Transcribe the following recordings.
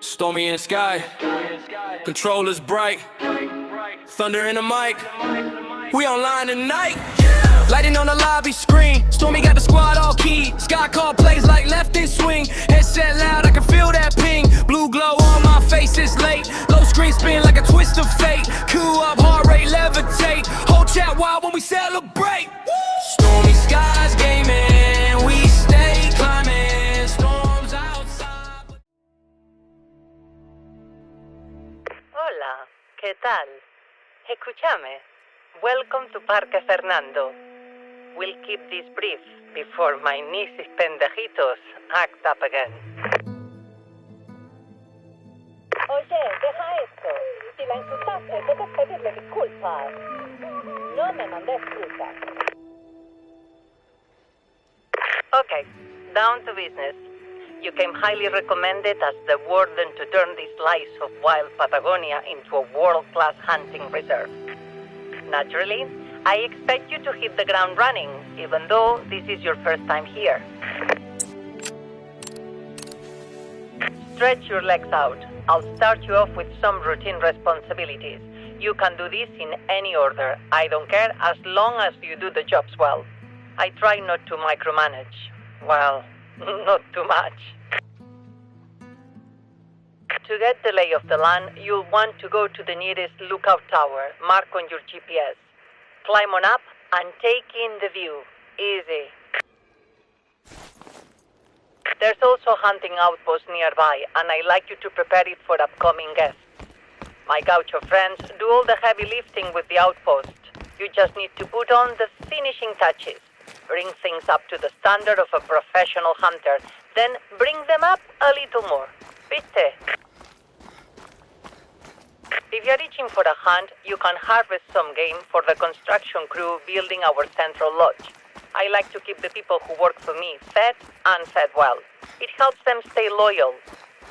Stormy in the sky, controllers bright, thunder in the mic. We online tonight. Lighting on the lobby screen. Stormy got the squad all key. Sky call plays like left and swing. Headset loud, I can feel that ping. Blue glow on my face, it's late. Low screen spin like a twist of fate. Cool up, heart rate levitate. Whole chat wild when we celebrate. Stormy skies gaming, we stay climbing. Storms outside. Hola, ¿qué tal? Escúchame. Welcome to Parque, Fernando. We'll keep this brief before my nieces pendejitos act up again. Oye, deja esto. Si la insultaste, debes pedirle disculpas. No me mandes frutas. Okay, down to business. You came highly recommended as the warden to turn this slice of wild Patagonia into a world-class hunting reserve. Naturally, I expect you to hit the ground running, even though this is your first time here. Stretch your legs out. I'll start you off with some routine responsibilities. You can do this in any order. I don't care as long as you do the jobs well. I try not to micromanage. Well, not too much. To get the lay of the land, you'll want to go to the nearest lookout tower, marked on your GPS. Climb on up and take in the view. Easy. There's also a hunting outpost nearby, and I like you to prepare it for upcoming guests. My gaucho friends do all the heavy lifting with the outpost. You just need to put on the finishing touches. Bring things up to the standard of a professional hunter, then bring them up a little more. ¿Viste? If you're reaching for a hunt, you can harvest some game for the construction crew building our central lodge. I like to keep the people who work for me fed and fed well. It helps them stay loyal.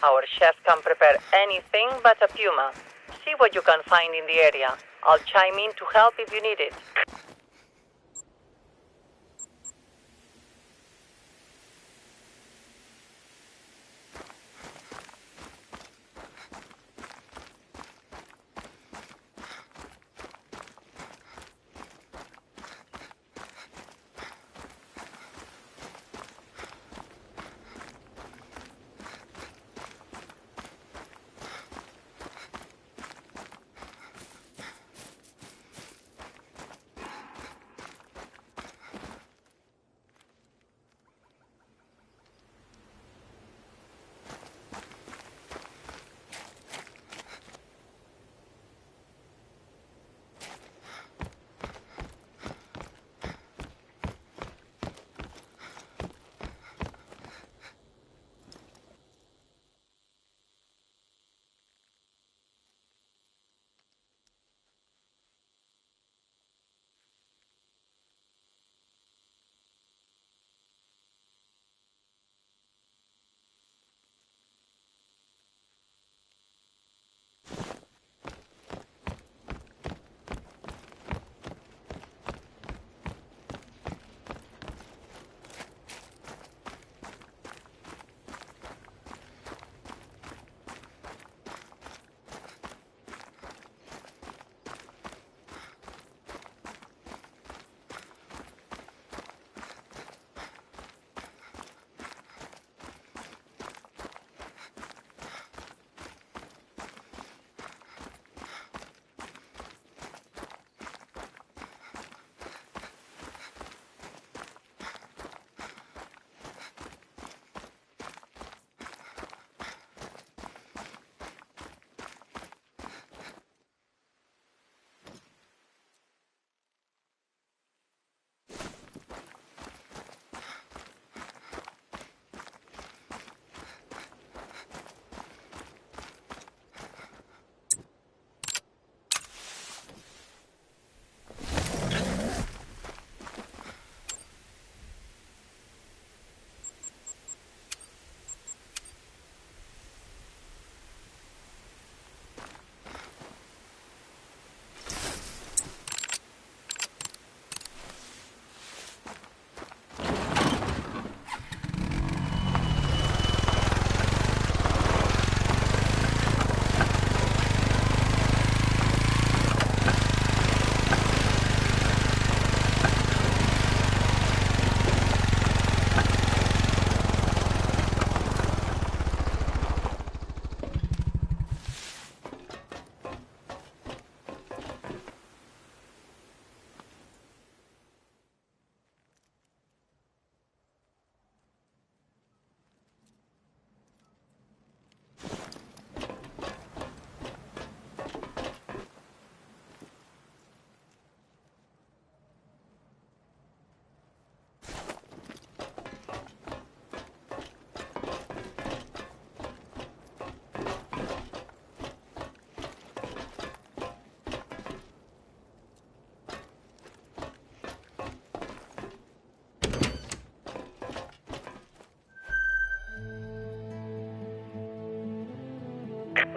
Our chef can prepare anything but a puma. See what you can find in the area. I'll chime in to help if you need it.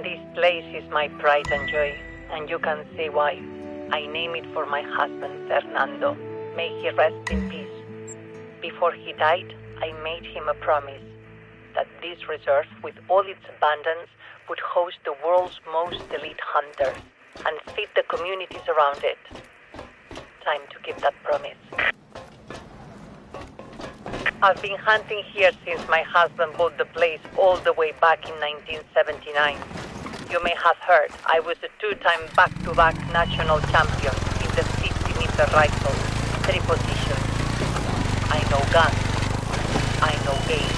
This place is my pride and joy, and you can see why. I name it for my husband, Fernando. May he rest in peace. Before he died, I made him a promise that this reserve, with all its abundance, would host the world's most elite hunters and feed the communities around it. Time to keep that promise. I've been hunting here since my husband bought the place all the way back in 1979. You may have heard I was a two-time back-to-back national champion in the 50-meter rifle, 3 positions. I know guns, I know game,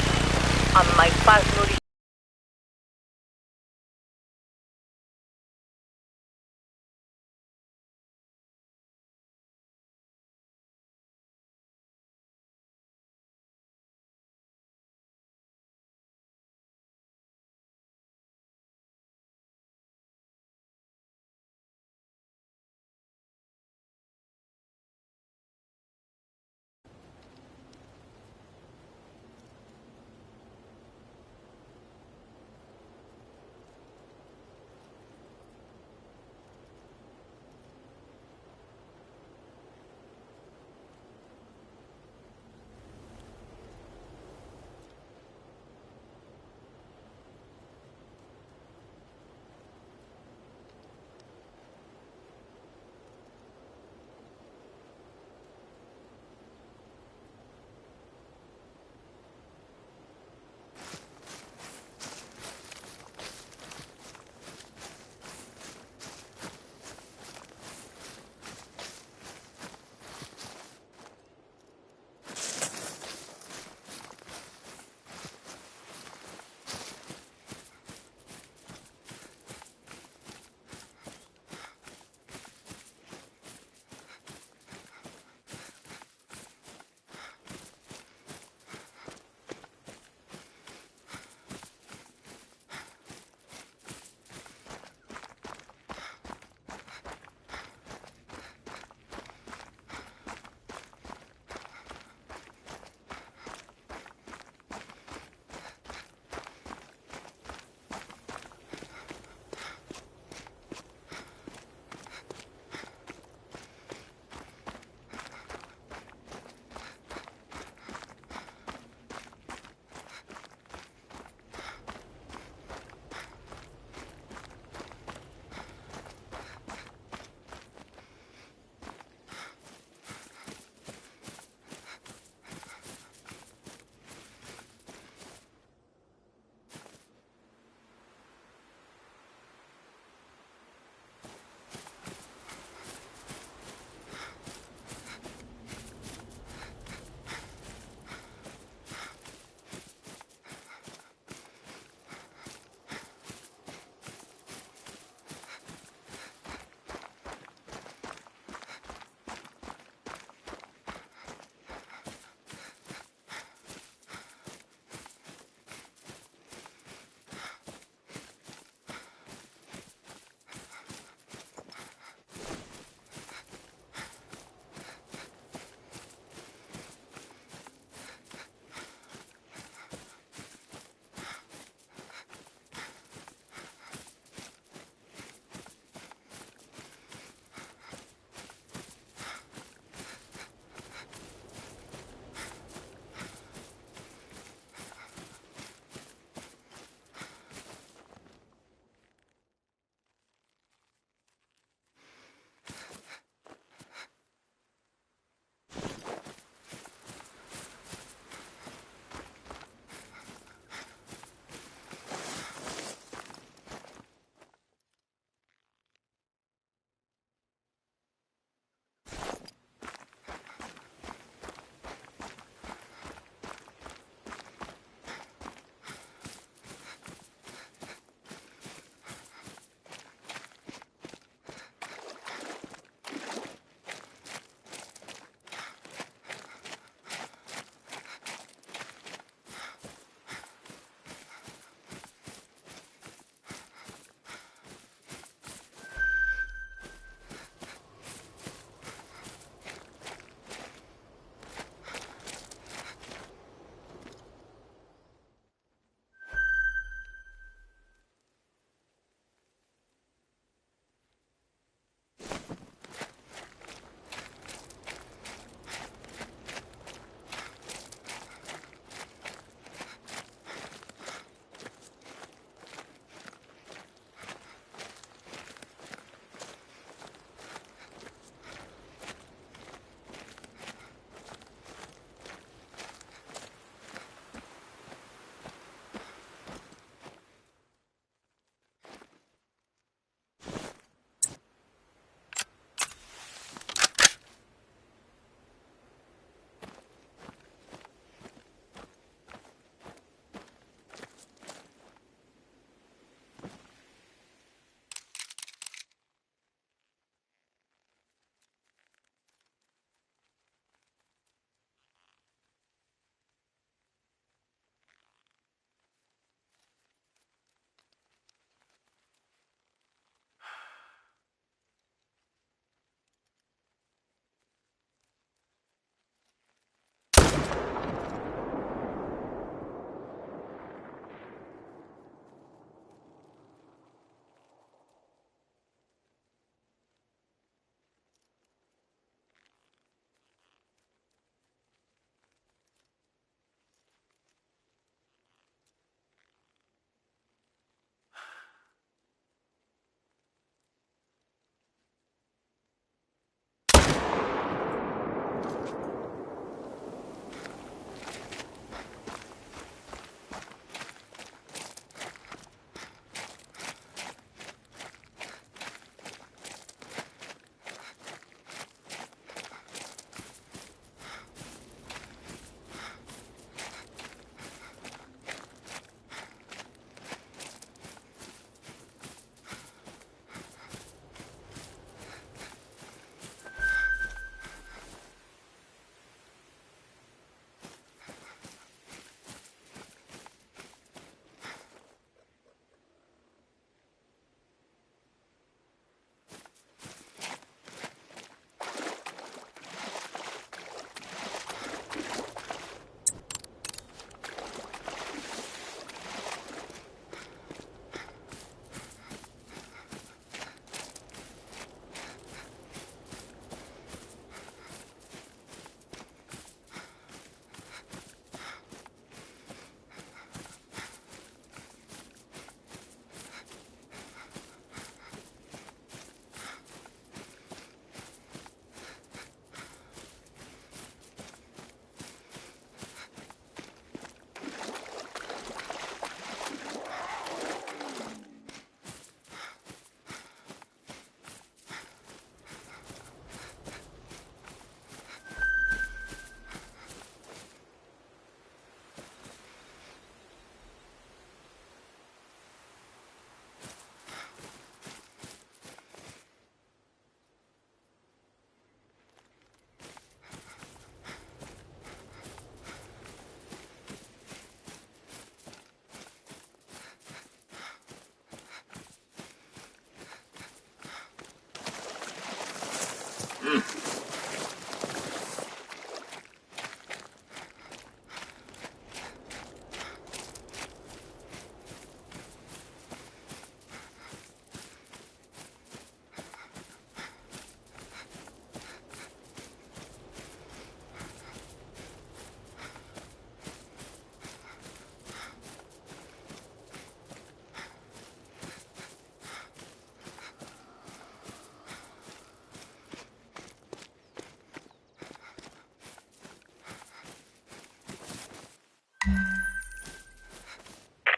and my partner is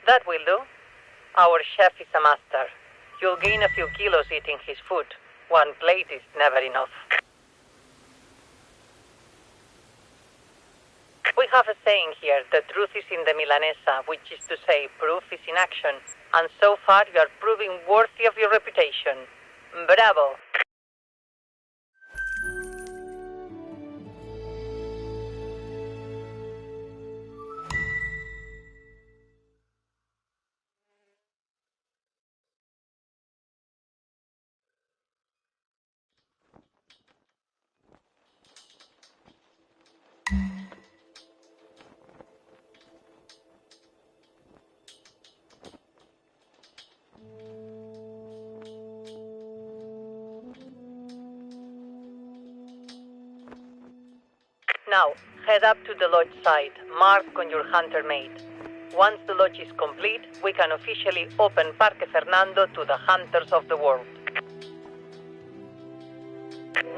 That will do. Our chef is a master. You'll gain a few kilos eating his food. One plate is never enough. We have a saying here, the truth is in the Milanesa, which is to say, proof is in action. And so far, you are proving worthy of your reputation. Bravo! Now, head up to the lodge site, marked on your hunter mate. Once the lodge is complete, we can officially open Parque Fernando to the hunters of the world.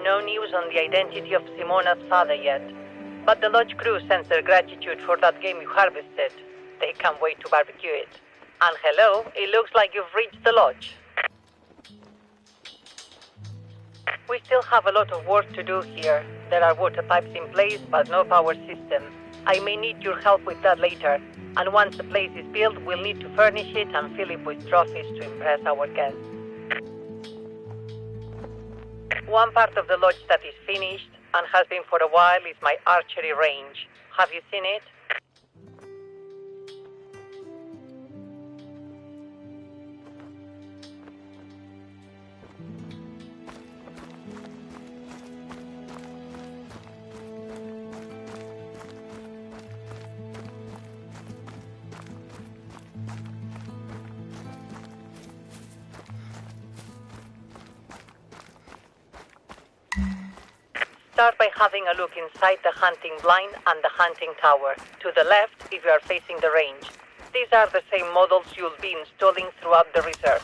No news on the identity of Simona's father yet, but the lodge crew sends their gratitude for that game you harvested. They can't wait to barbecue it. And hello, it looks like you've reached the lodge. We still have a lot of work to do here. There are water pipes in place, but no power system. I may need your help with that later. And once the place is built, we'll need to furnish it and fill it with trophies to impress our guests. One part of the lodge that is finished, and has been for a while, is my archery range. Have you seen it? Start by having a look inside the hunting blind and the hunting tower. To the left, if you are facing the range. These are the same models you'll be installing throughout the reserve.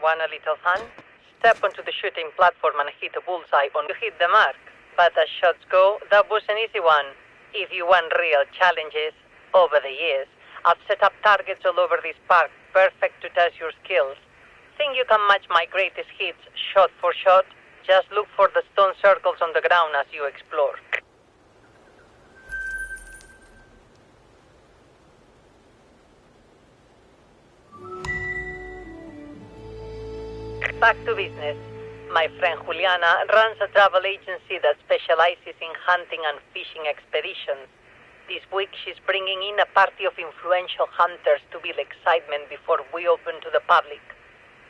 Want a little fun? Step onto the shooting platform and hit a bullseye on you hit the mark. But as shots go, that was an easy one. If you want real challenges, over the years, I've set up targets all over this park, perfect to test your skills. Think you can match my greatest hits shot for shot? Just look for the stone circles on the ground as you explore. Back to business. My friend Juliana runs a travel agency that specializes in hunting and fishing expeditions. This week she's bringing in a party of influential hunters to build excitement before we open to the public.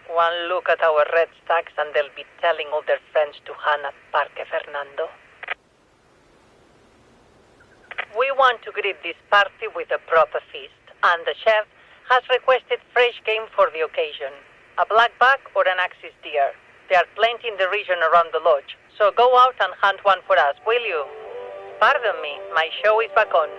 One look at our red stacks and they'll be telling all their friends to hunt at Parque Fernando. We want to greet this party with a proper feast, and the chef has requested fresh game for the occasion. A blackback or an axis deer. There are plenty in the region around the lodge, so go out and hunt one for us, will you? Pardon me, my show is back on.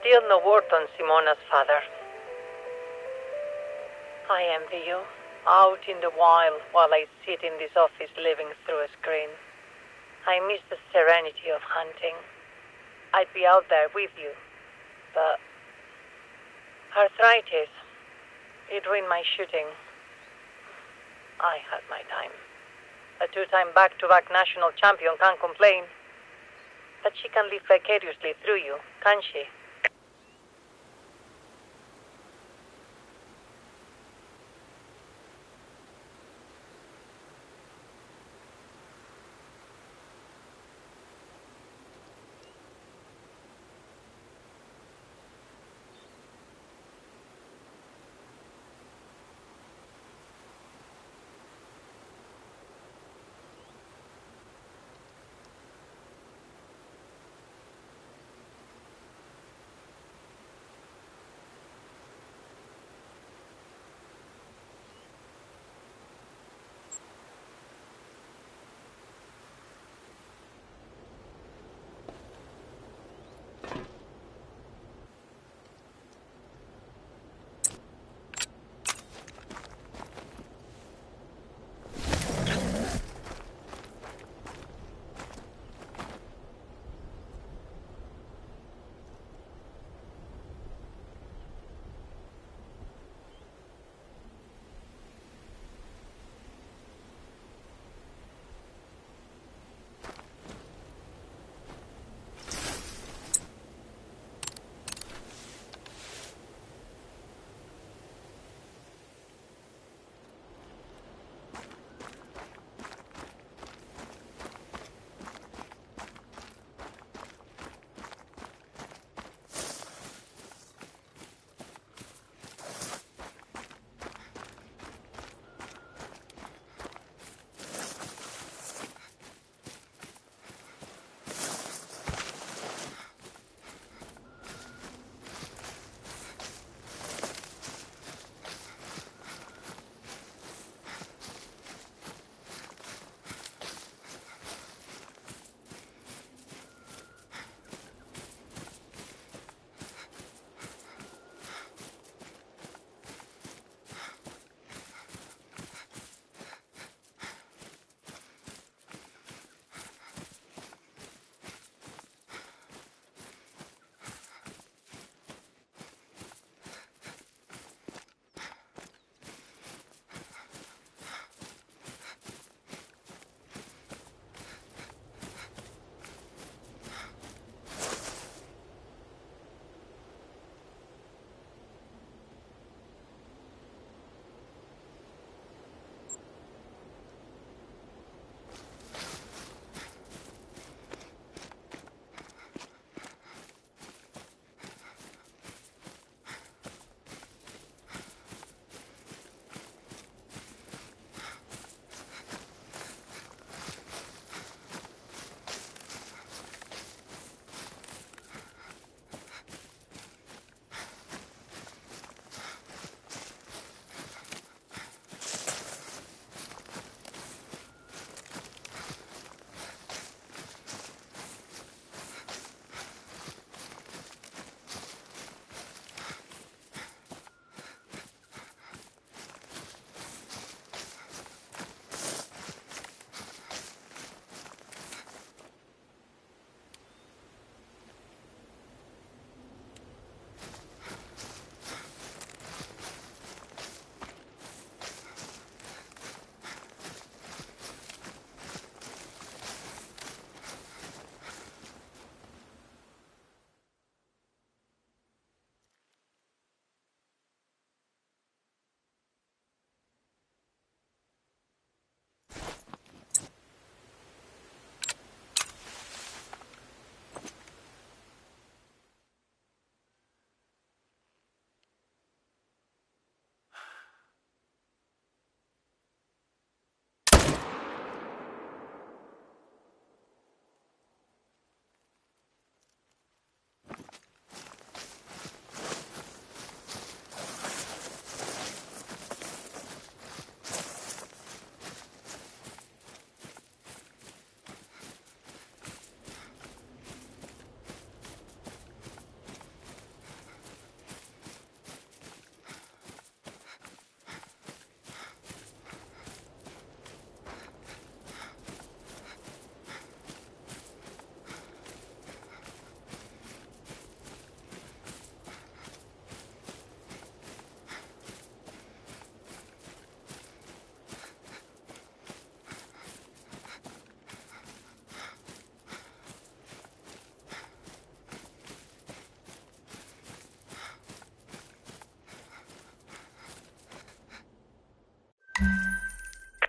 Still no word on Simona's father. I envy you, out in the wild while I sit in this office living through a screen. I miss the serenity of hunting. I'd be out there with you, but arthritis, it ruined my shooting. I had my time. A 2-time back-to-back national champion can't complain. But she can live vicariously through you, can't she?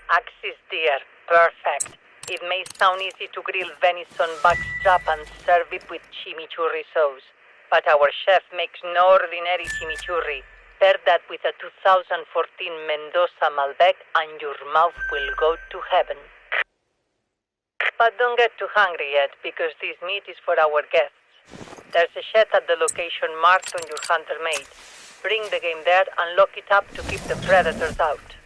Axis deer. Perfect. It may sound easy to grill venison backstrap and serve it with chimichurri sauce. But our chef makes no ordinary chimichurri. Pair that with a 2014 Mendoza Malbec and your mouth will go to heaven. But don't get too hungry yet, because this meat is for our guests. There's a shed at the location marked on your hunter made. Bring the game there and lock it up to keep the predators out.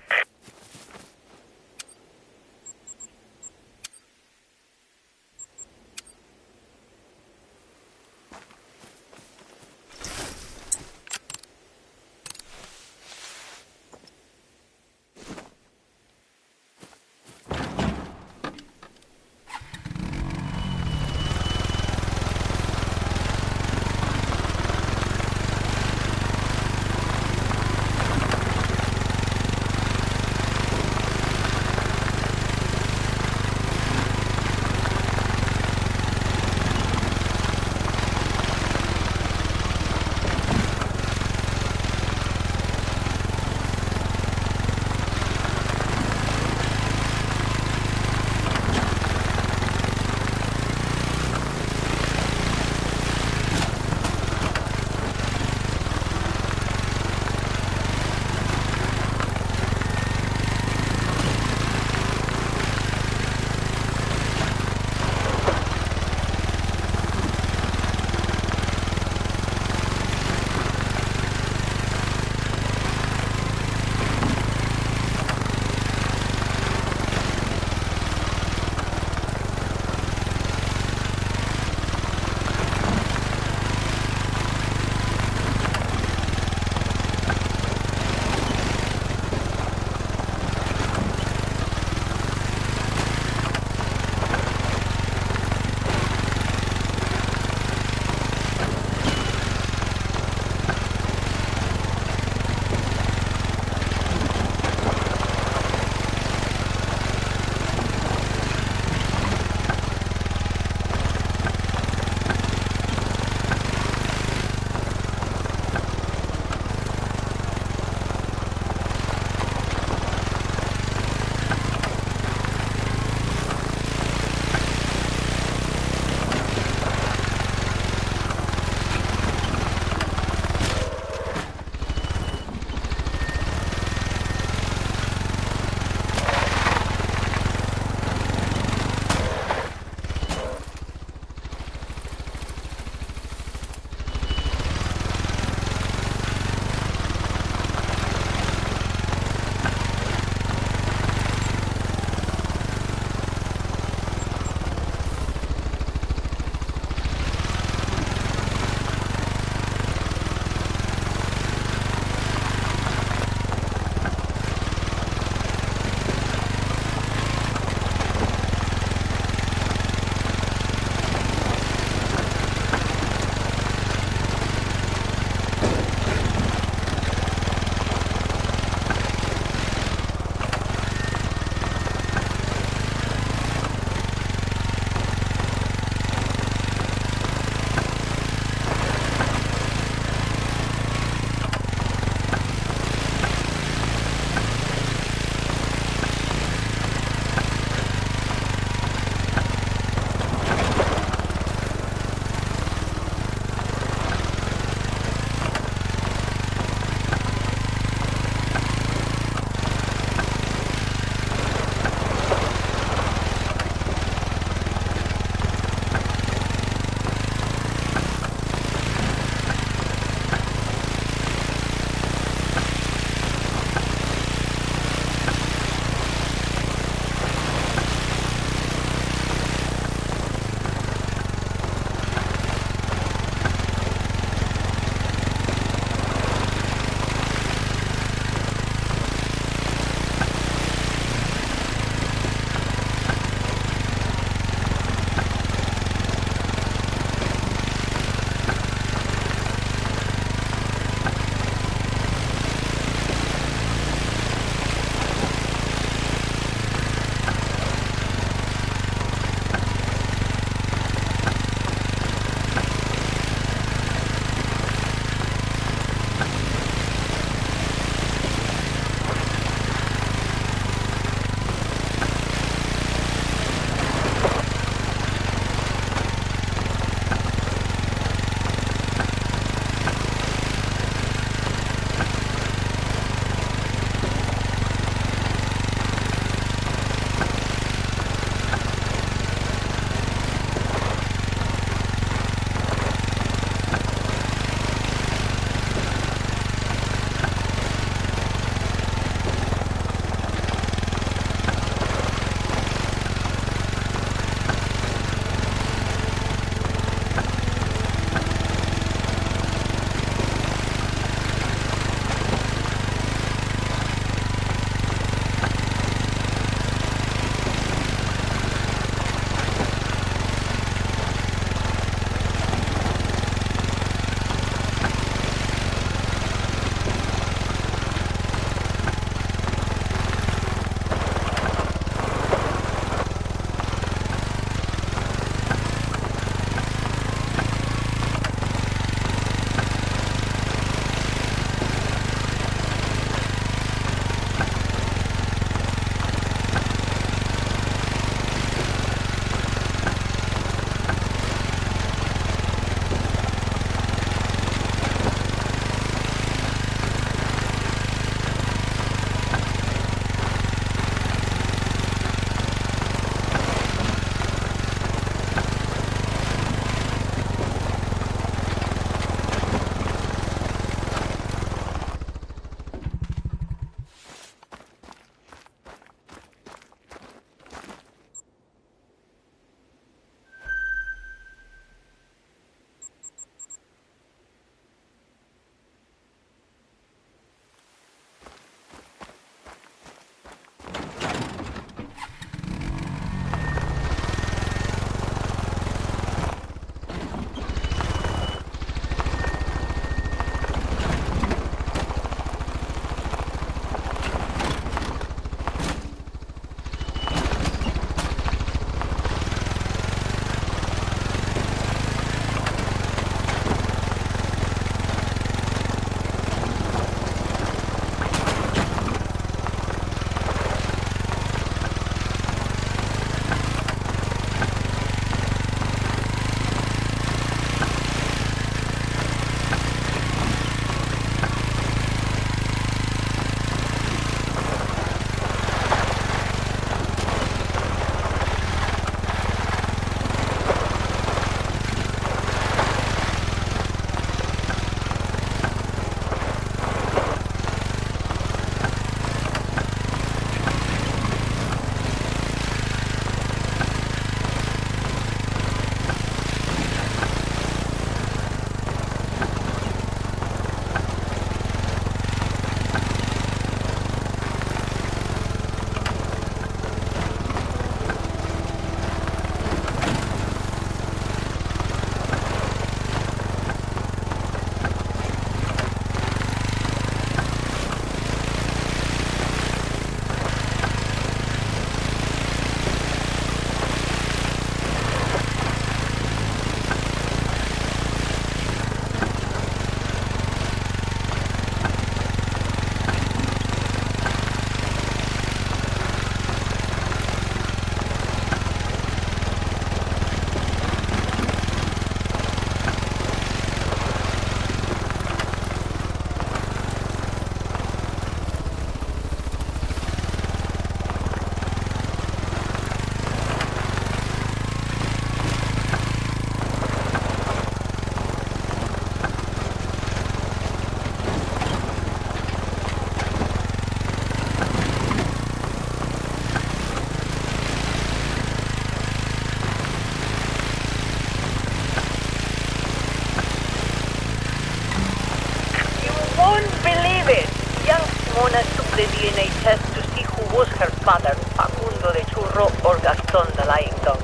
Simona took the DNA test to see who was her father, Facundo the Churro or Gaston the Lying Dog.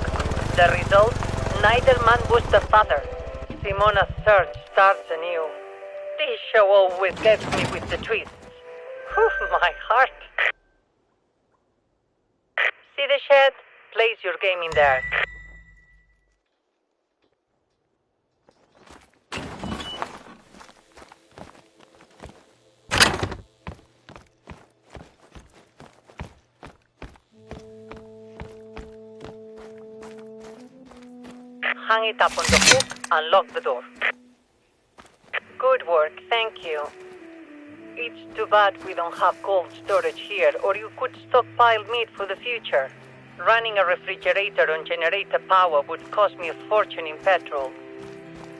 The result? Neither man was the father. Simona's search starts anew. This show always gets me with the twists. Whew, my heart. See the shed? Place your game in there. Hang it up on the hook and lock the door. Good work, thank you. It's too bad we don't have cold storage here, or you could stockpile meat for the future. Running a refrigerator on generator power would cost me a fortune in petrol.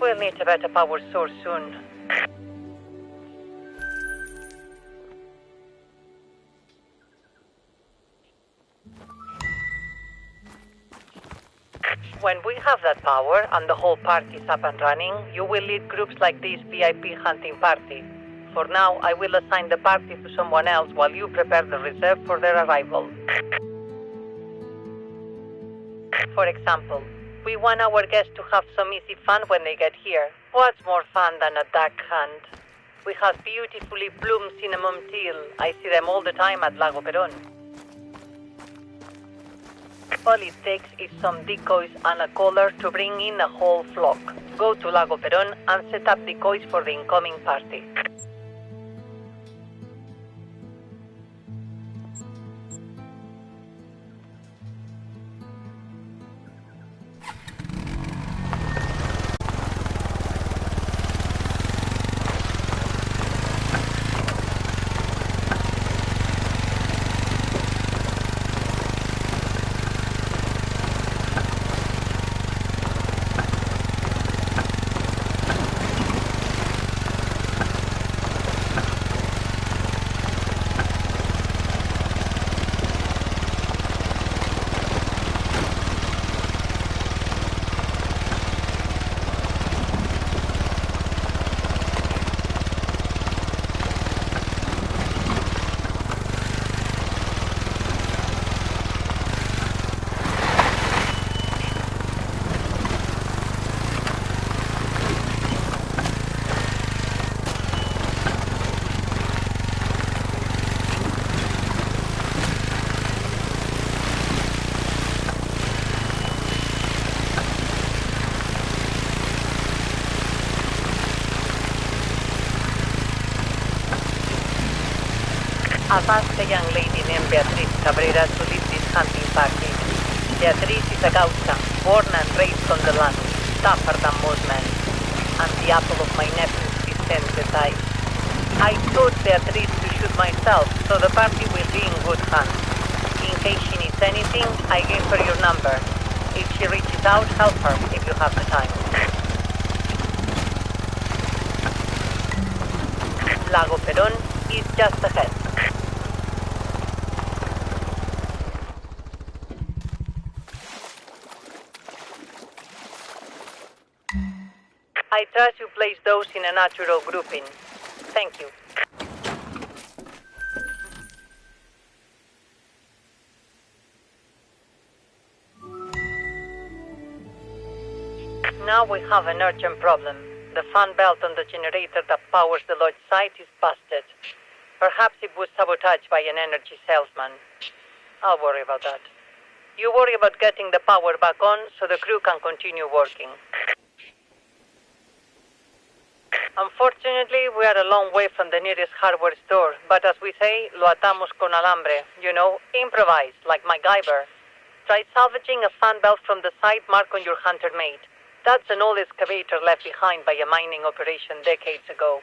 We'll need a better power source soon. When we have that power and the whole party is up and running, you will lead groups like this VIP hunting party. For now, I will assign the party to someone else while you prepare the reserve for their arrival. For example, we want our guests to have some easy fun when they get here. What's more fun than a duck hunt? We have beautifully bloomed cinnamon teal. I see them all the time at Lago Perón. All it takes is some decoys and a collar to bring in a whole flock. Go to Lago Perón and set up decoys for the incoming party. I've asked a young lady named Beatriz Cabrera to lead this hunting party. Beatriz is a gaucha, born and raised on the land, tougher than most men, and the apple of my nephew's descended eye. I taught Beatriz to shoot myself, so the party will be in good hands. In case she needs anything, I gave her your number. If she reaches out, help her if you have the time. Lago Perón is just ahead. I trust you place those in a natural grouping. Thank you. Now we have an urgent problem. The fan belt on the generator that powers the lodge site is busted. Perhaps it was sabotaged by an energy salesman. I'll worry about that. You worry about getting the power back on so the crew can continue working. Unfortunately, we are a long way from the nearest hardware store, but as we say, lo atamos con alambre. You know, improvise, like MacGyver. Try salvaging a fan belt from the side mark on your Hunter mate. That's an old excavator left behind by a mining operation decades ago.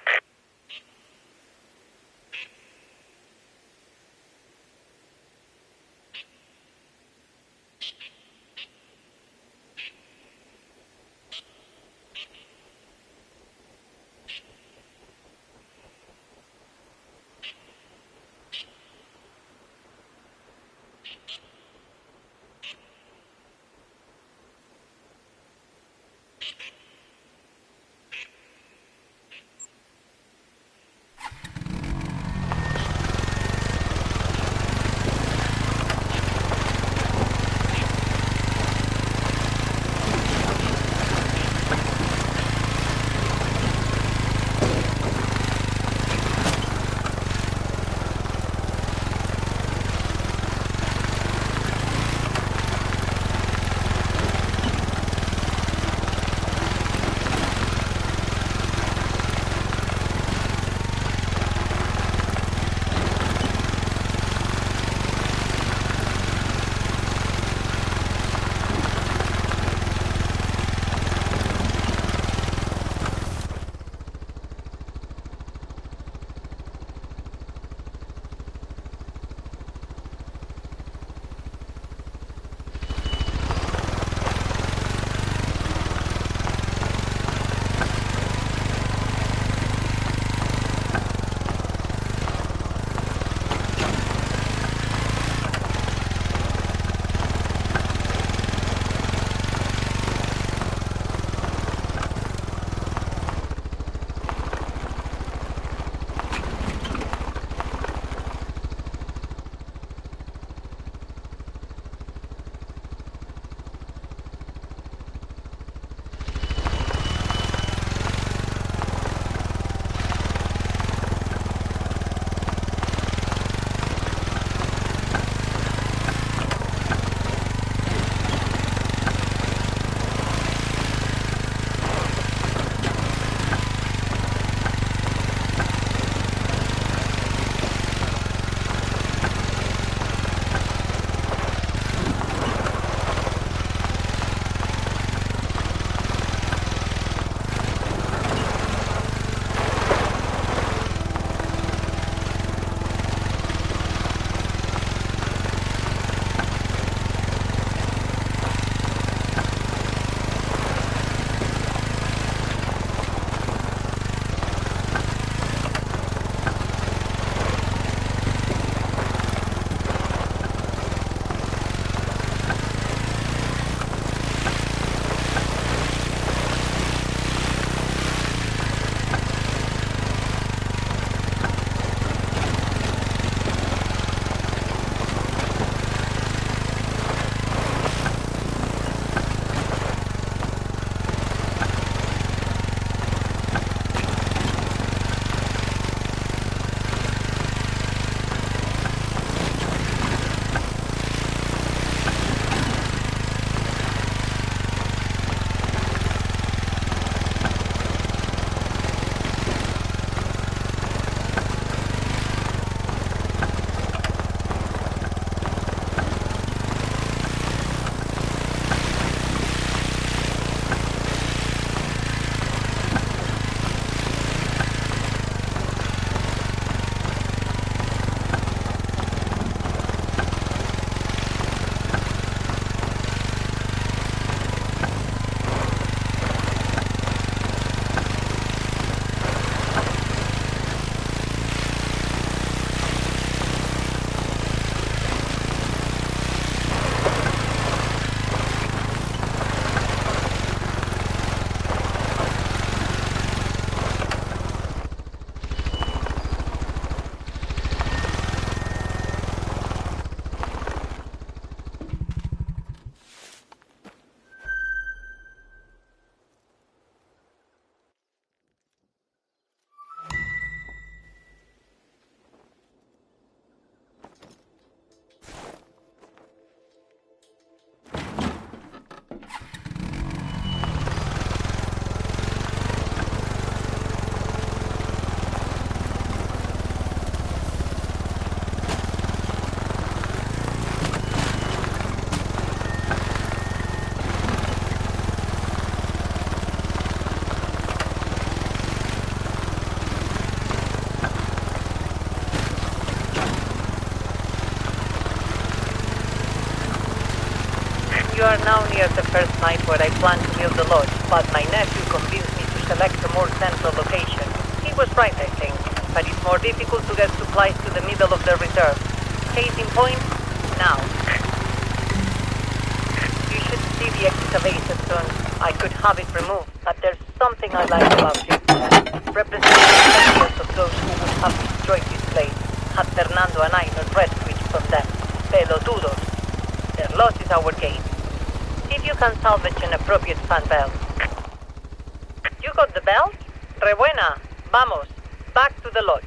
are now near the first night where I plan to build the lodge, but my nephew convinced me to select a more central location. He was right, I think, but it's more difficult to get supplies to the middle of the reserve. Case in point, now. You should see the excavation soon. I could have it removed, but there's something I like about it. Representing the failures of those who would have destroyed this place, had Fernando and I not rescued from them. Pelotudos. Their loss is our gain. See if you can salvage an appropriate fan bell. You got the bell? Re buena. Vamos. Back to the lodge.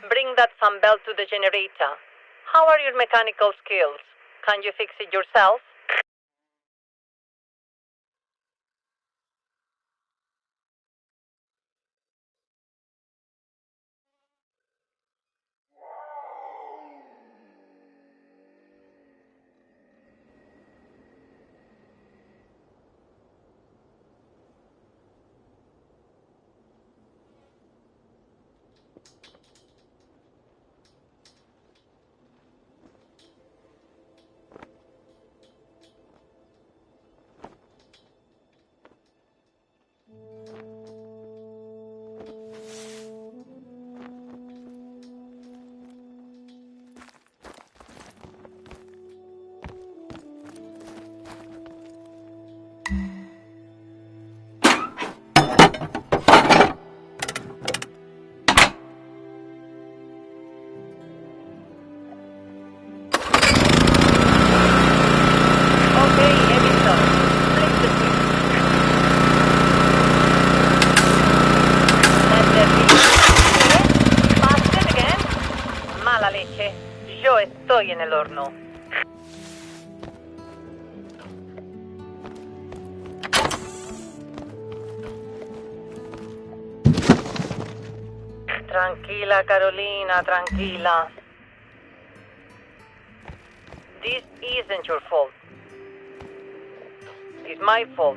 Bring that fan bell to the generator. How are your mechanical skills? Can you fix it yourself? Okay, Edison. Flip the switch. Let there be. ¿Eh? Busted again? Mala leche. Yo estoy en el horno. Tranquila, Carolina, tranquila. This isn't your fault. It's my fault.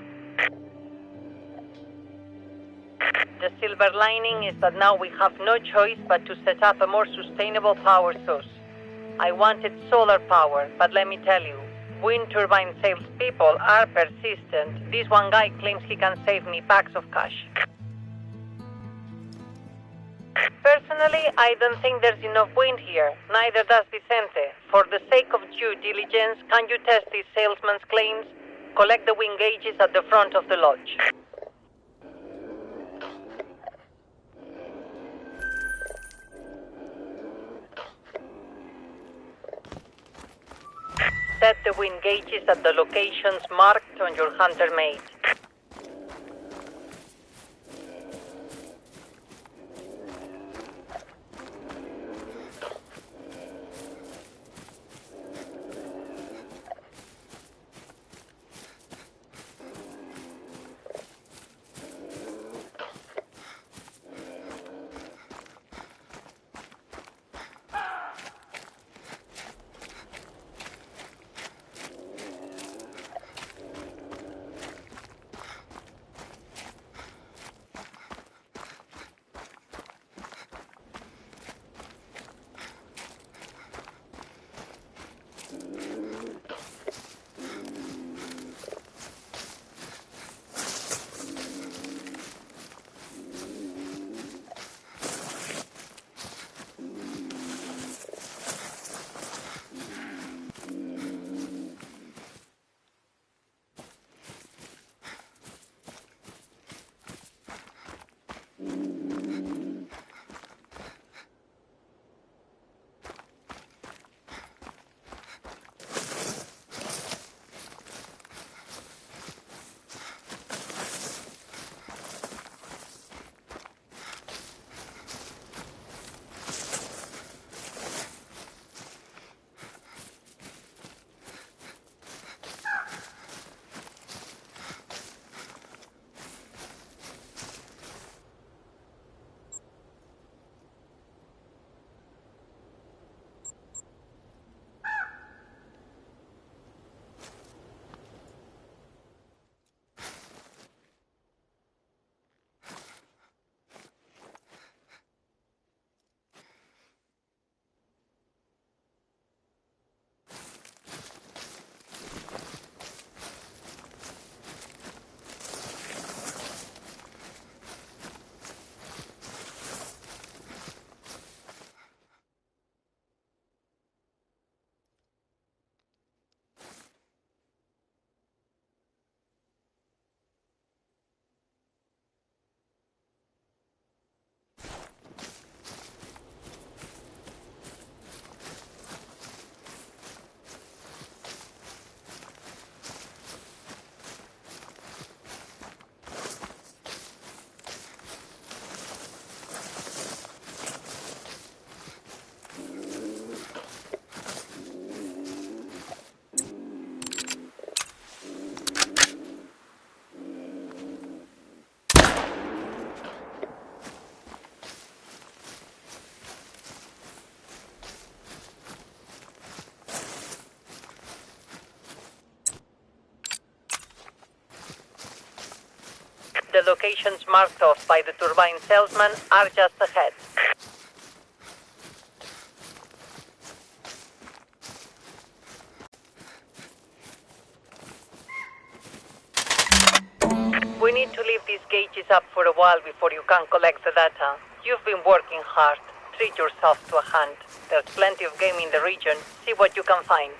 The silver lining is that now we have no choice but to set up a more sustainable power source. I wanted solar power, but let me tell you, wind turbine salespeople are persistent. This one guy claims he can save me packs of cash. Personally, I don't think there's enough wind here. Neither does Vicente. For the sake of due diligence, can you test this salesman's claims? Collect the wind gauges at the front of the lodge. Set the wind gauges at the locations marked on your hunter mate. The locations marked off by the turbine salesman are just ahead. We need to leave these gauges up for a while before you can collect the data. You've been working hard. Treat yourself to a hunt. There's plenty of game in the region. See what you can find.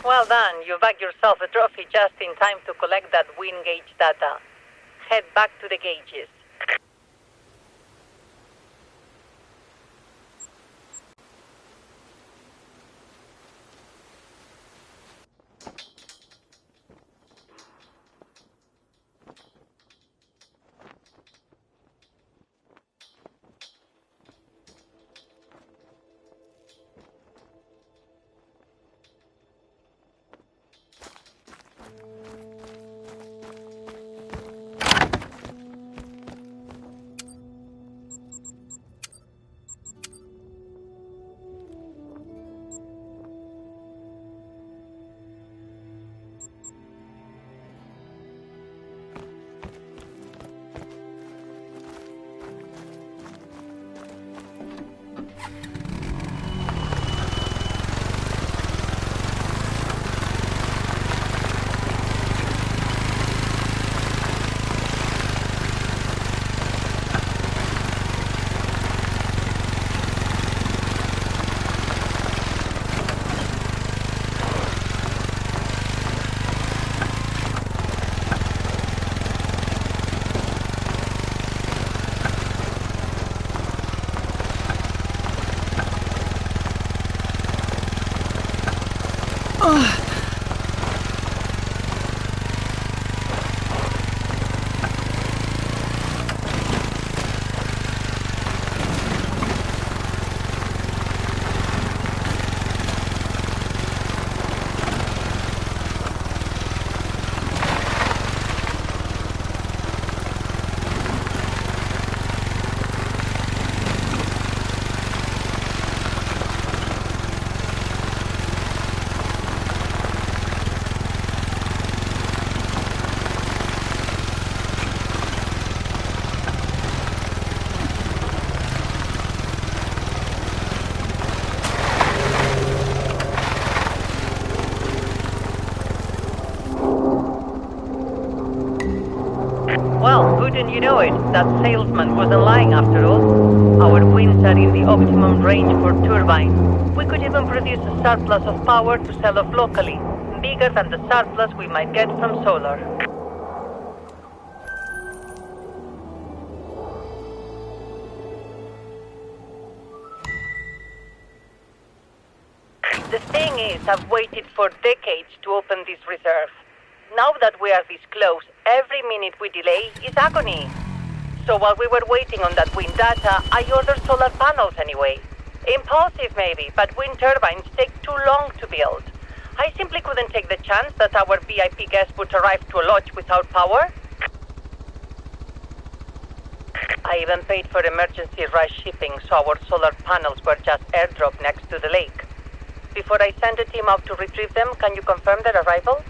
Well done. You bagged yourself a trophy just in time to collect that wind gauge data. Head back to the gauges. Well, wouldn't you know it, that salesman wasn't lying after all. Our winds are in the optimum range for turbines. We could even produce a surplus of power to sell off locally, bigger than the surplus we might get from solar. The thing is, I've waited for decades to open this reserve. Now that we are this close, every minute we delay is agony. So while we were waiting on that wind data, I ordered solar panels anyway. Impulsive maybe, but wind turbines take too long to build. I simply couldn't take the chance that our VIP guests would arrive to a lodge without power. I even paid for emergency rush shipping, so our solar panels were just airdropped next to the lake. Before I send a team out to retrieve them, can you confirm their arrival?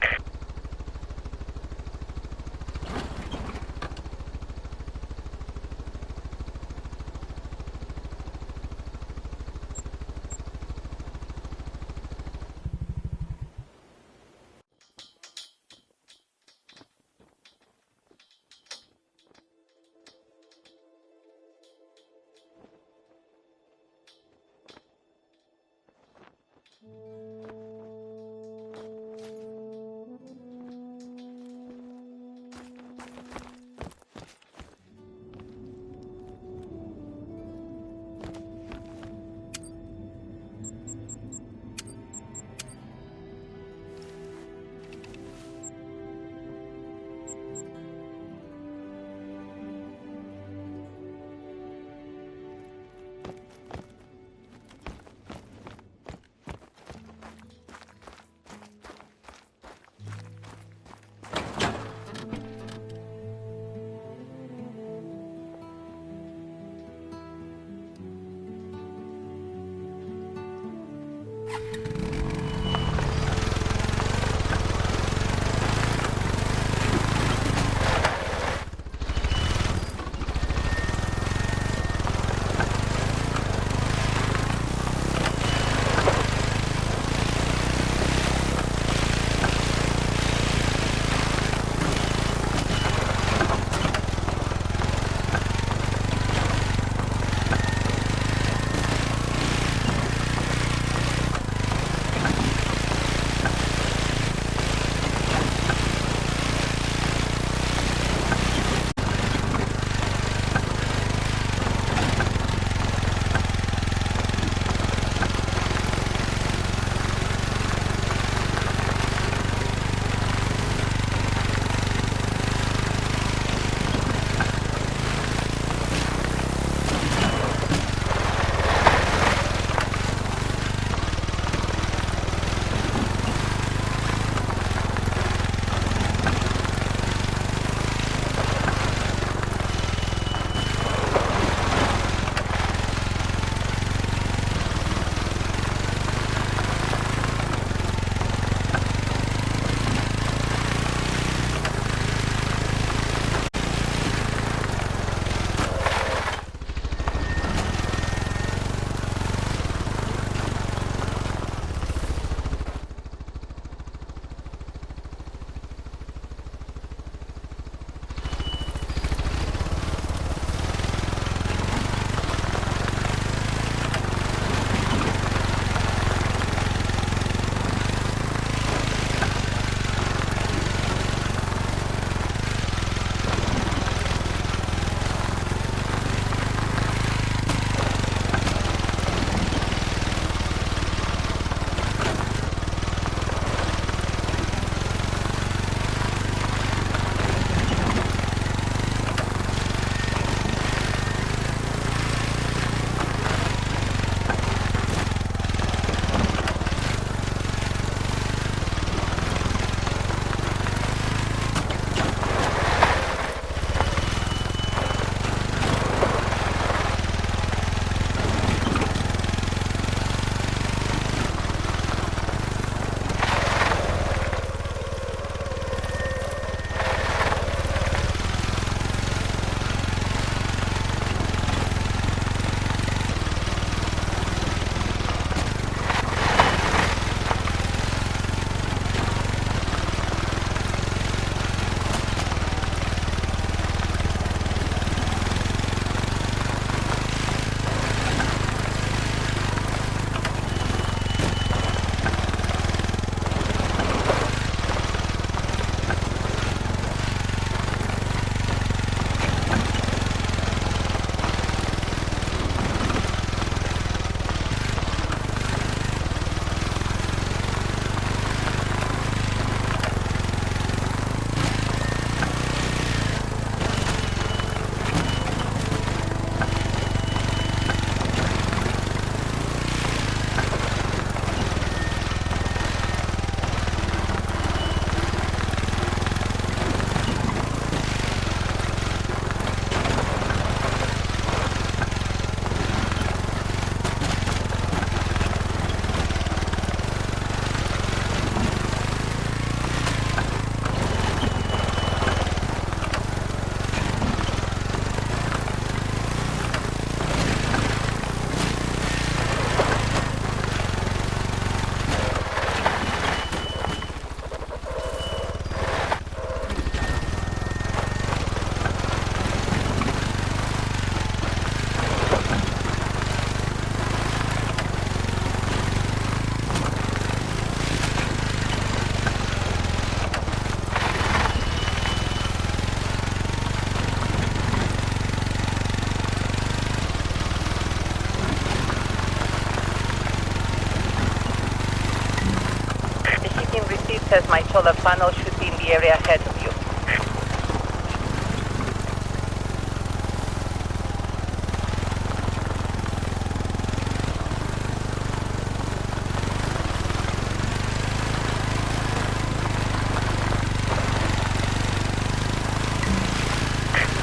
says my solar panel should be in the area ahead of you.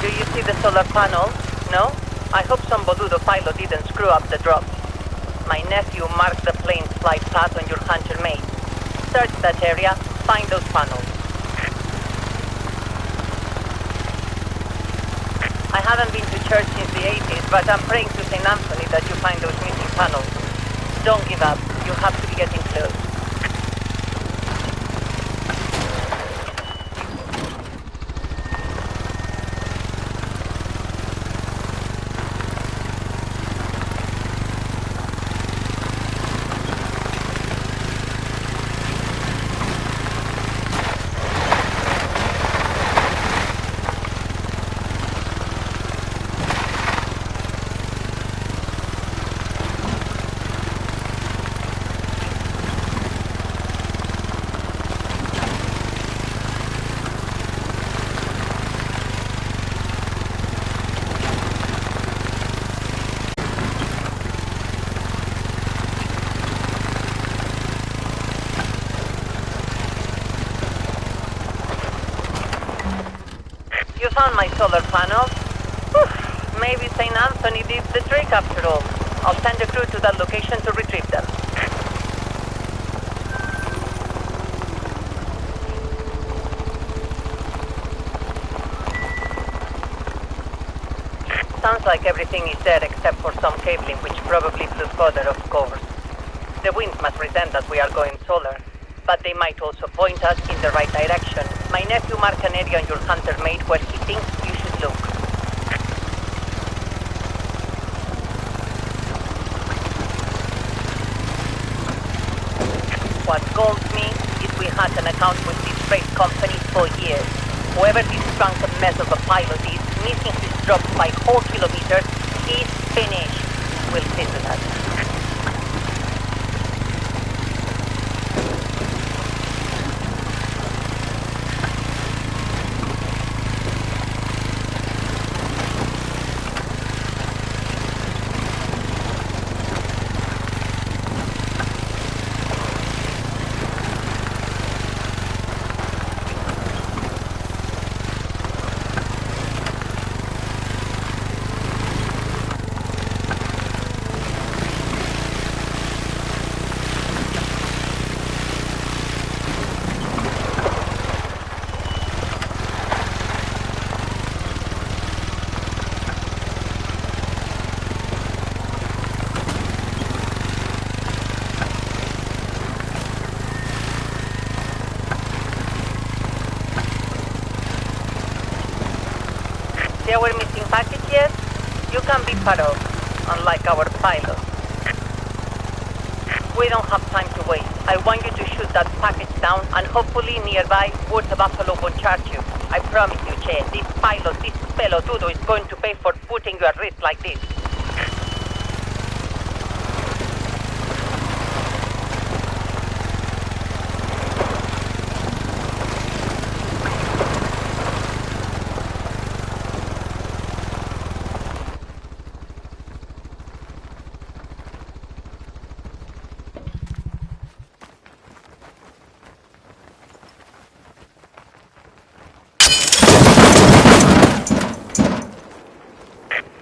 Do you see the solar panel? No? I hope some boludo pilot didn't screw up the drop. My nephew marked the plane's flight path on your Hunter mate. Search that area, find those panels. I haven't been to church since the 80s, but I'm praying to St. Anthony that you find those missing panels. Don't give up. You have to be getting close. You found my solar panels? Whew, maybe St. Anthony did the trick after all. I'll send a crew to that location to retrieve them. Sounds like everything is there except for some cabling, which probably blew further, of course. The winds must resent that we are going solar, but they might also point us in the right direction. My nephew marked an area on your Hunter mate where he thinks you should look. What galls me is we had an account with this freight company for years. Whoever this drunken mess of a pilot is, missing his drop by 4 kilometers, he's finished. We'll see to that. See our missing package yet? You can be part of, unlike our pilot. We don't have time to wait. I want you to shoot that package down, and hopefully nearby, Water Buffalo won't charge you. I promise you, Che, this pilot, this pelotudo, is going to pay for putting you at risk like this.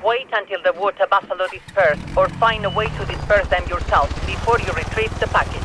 Wait until the Water Buffalo disperse, or find a way to disperse them yourself before you retrieve the package.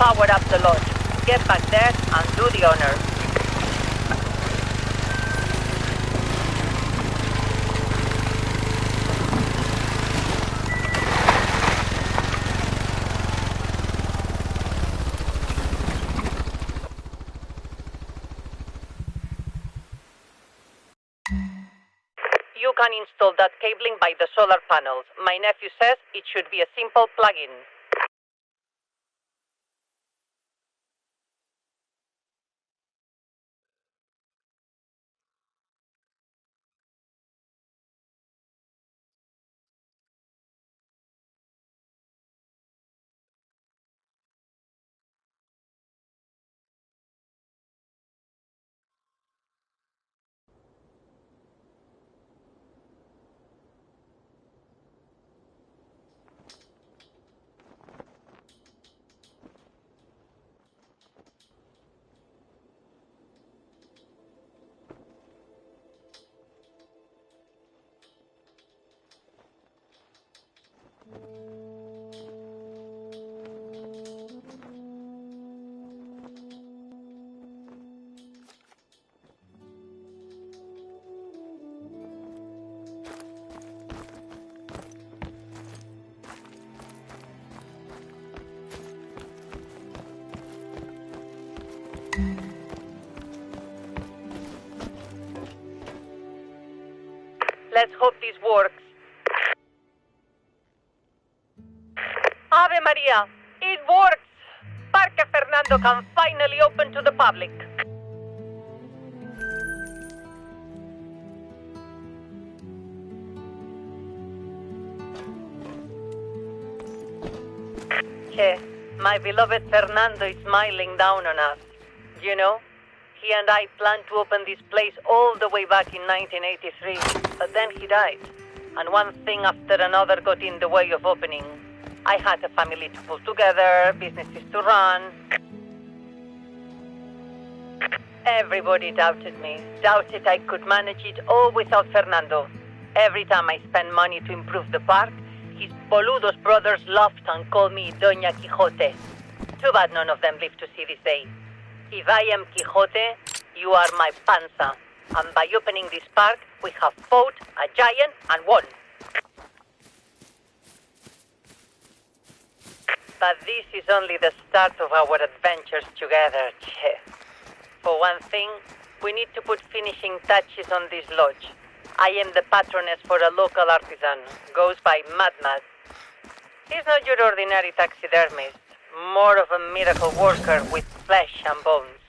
power up the lodge. Get back there and do the honor. You can install that cabling by the solar panels. My nephew says it should be a simple plug-in. Let's hope this works. Ave Maria, it works! Parque Fernando can finally open to the public. Che, my beloved Fernando is smiling down on us. You know, he and I planned to open this place all the way back in 1983, but then he died. And one thing after another got in the way of opening. I had a family to pull together, businesses to run. Everybody doubted me, doubted I could manage it all without Fernando. Every time I spent money to improve the park, his boludos brothers laughed and called me Doña Quixote. Too bad none of them live to see this day. If I am Quixote, you are my panza. And by opening this park, we have fought a giant and won. But this is only the start of our adventures together, Che. For one thing, we need to put finishing touches on this lodge. I am the patroness for a local artisan, goes by Mad. He's not your ordinary taxidermist, more of a miracle worker with flesh and bones.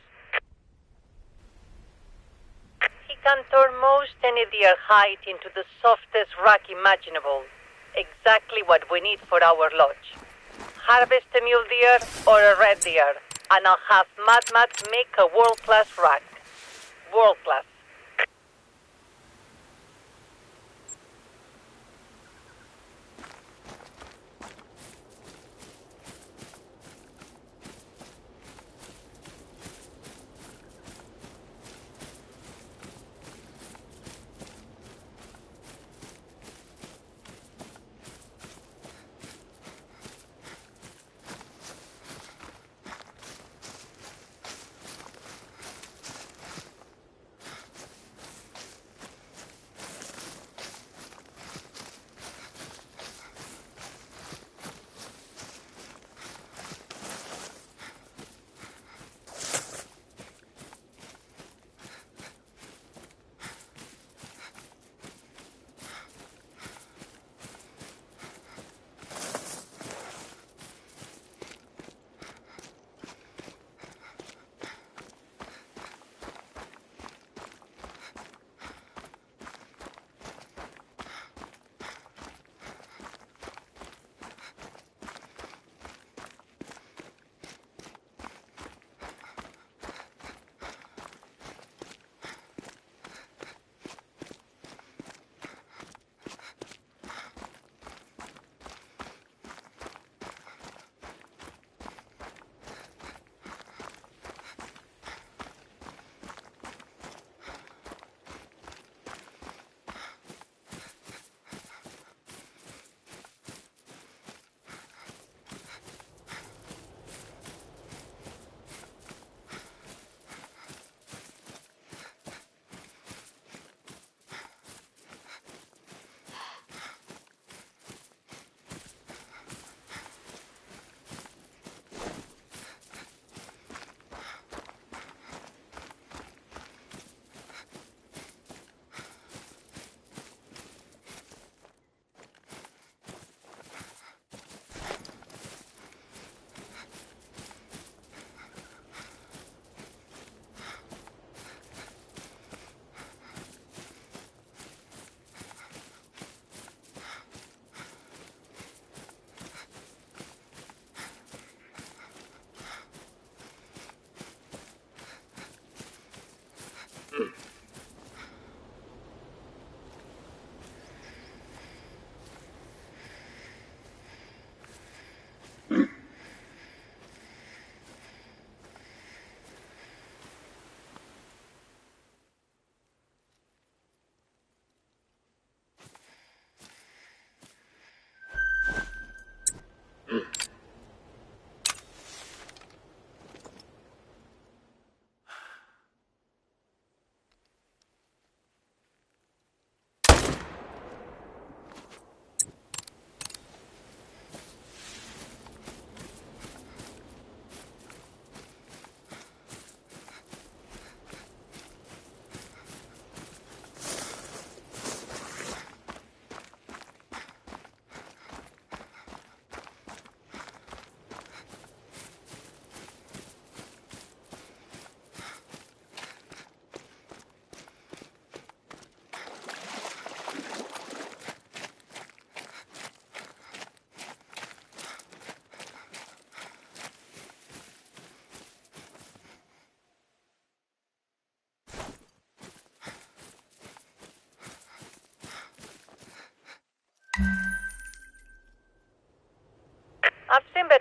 He can turn most any deer hide into the softest rack imaginable. Exactly what we need for our lodge. Harvest a mule deer or a red deer, and I'll have Mad make a world-class rack. World-class.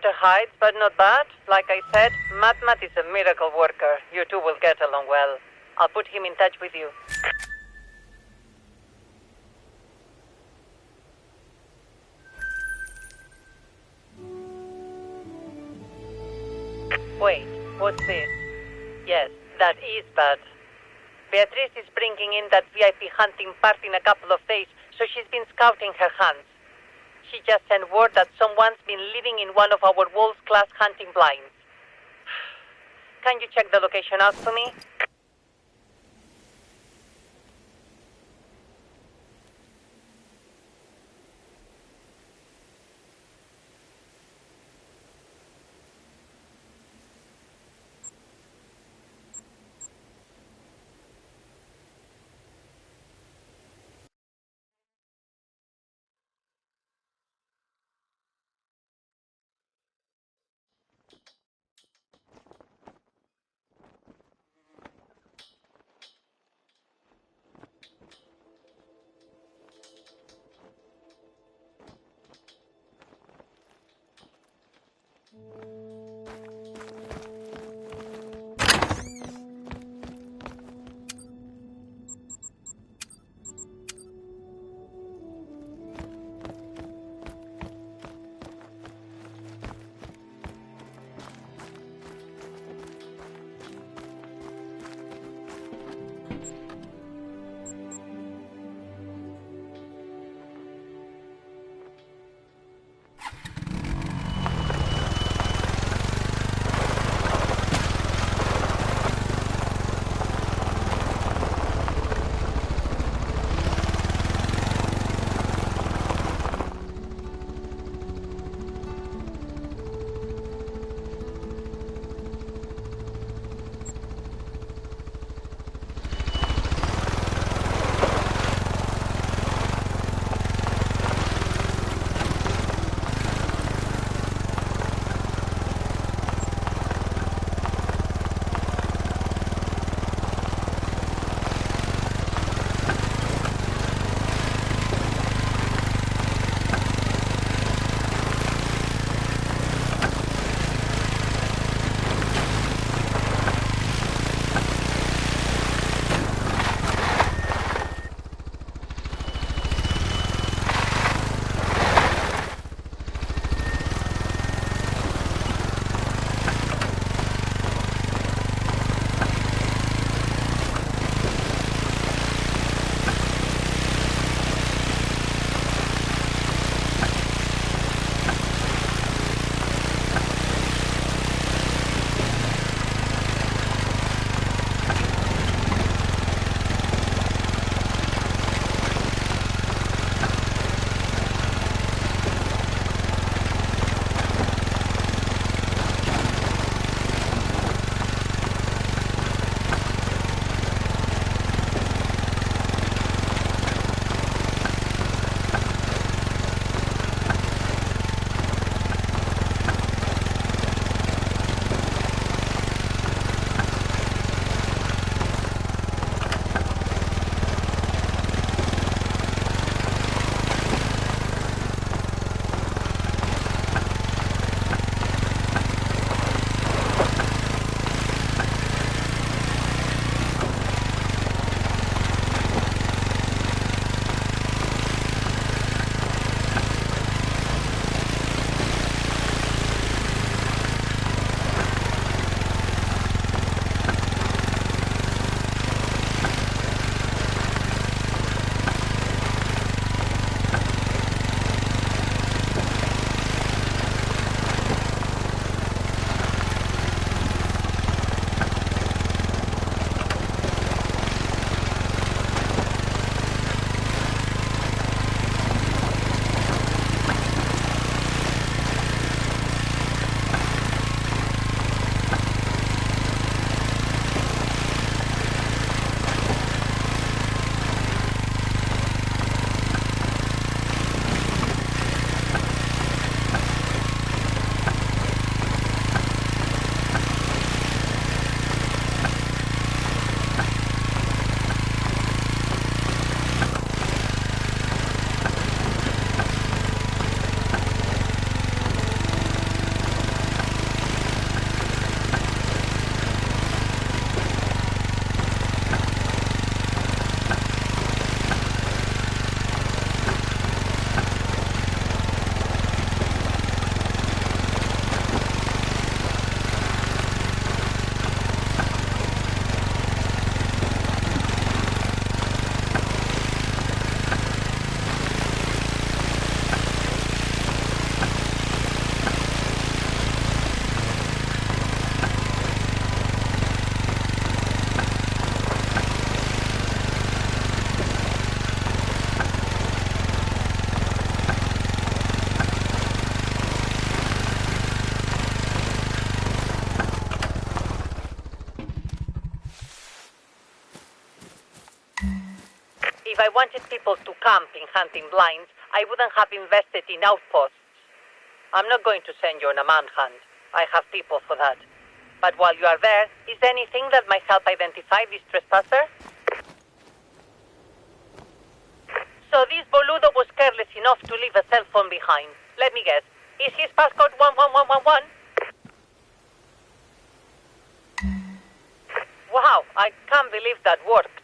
better heights, but not bad. Like I said, Matt is a miracle worker. You two will get along well. I'll put him in touch with you. Wait, what's this? Yes, that is bad. Beatrice is bringing in that VIP hunting party in a couple of days, so she's been scouting her hands. She just sent word that someone's been living in one of our Wolves-class hunting blinds. Can you check the location out for me? If I wanted people to camp in hunting blinds, I wouldn't have invested in outposts. I'm not going to send you on a manhunt. I have people for that. But while you are there, is there anything that might help identify this trespasser? So this boludo was careless enough to leave a cell phone behind. Let me guess. Is his passcode 11111? Wow, I can't believe that worked.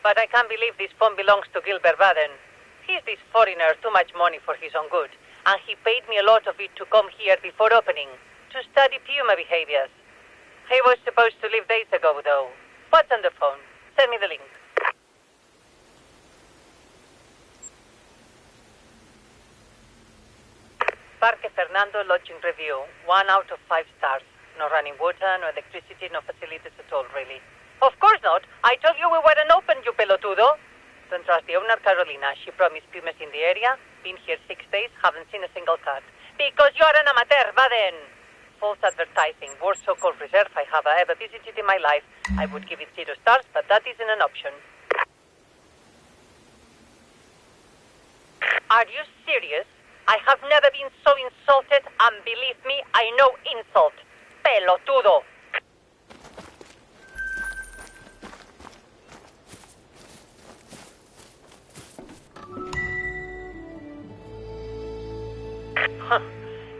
But I can't believe this phone belongs to Gilbert Baden. He's this foreigner, too much money for his own good. And he paid me a lot of it to come here before opening, to study puma behaviors. He was supposed to leave days ago, though. What's on the phone? Send me the link. Parque Fernando lodging review. 1 out of 5 stars. No running water, no electricity, no facilities at all, really. Of course not. I told you we weren't open, you pelotudo. Don't trust the owner, Carolina. She promised pumas in the area. Been here 6 days, haven't seen a single cat. Because you're an amateur, Baden. False advertising. Worst so-called reserve I have ever visited in my life. I would give it 0 stars, but that isn't an option. Are you serious? I have never been so insulted, and believe me, I know insult. Pelotudo.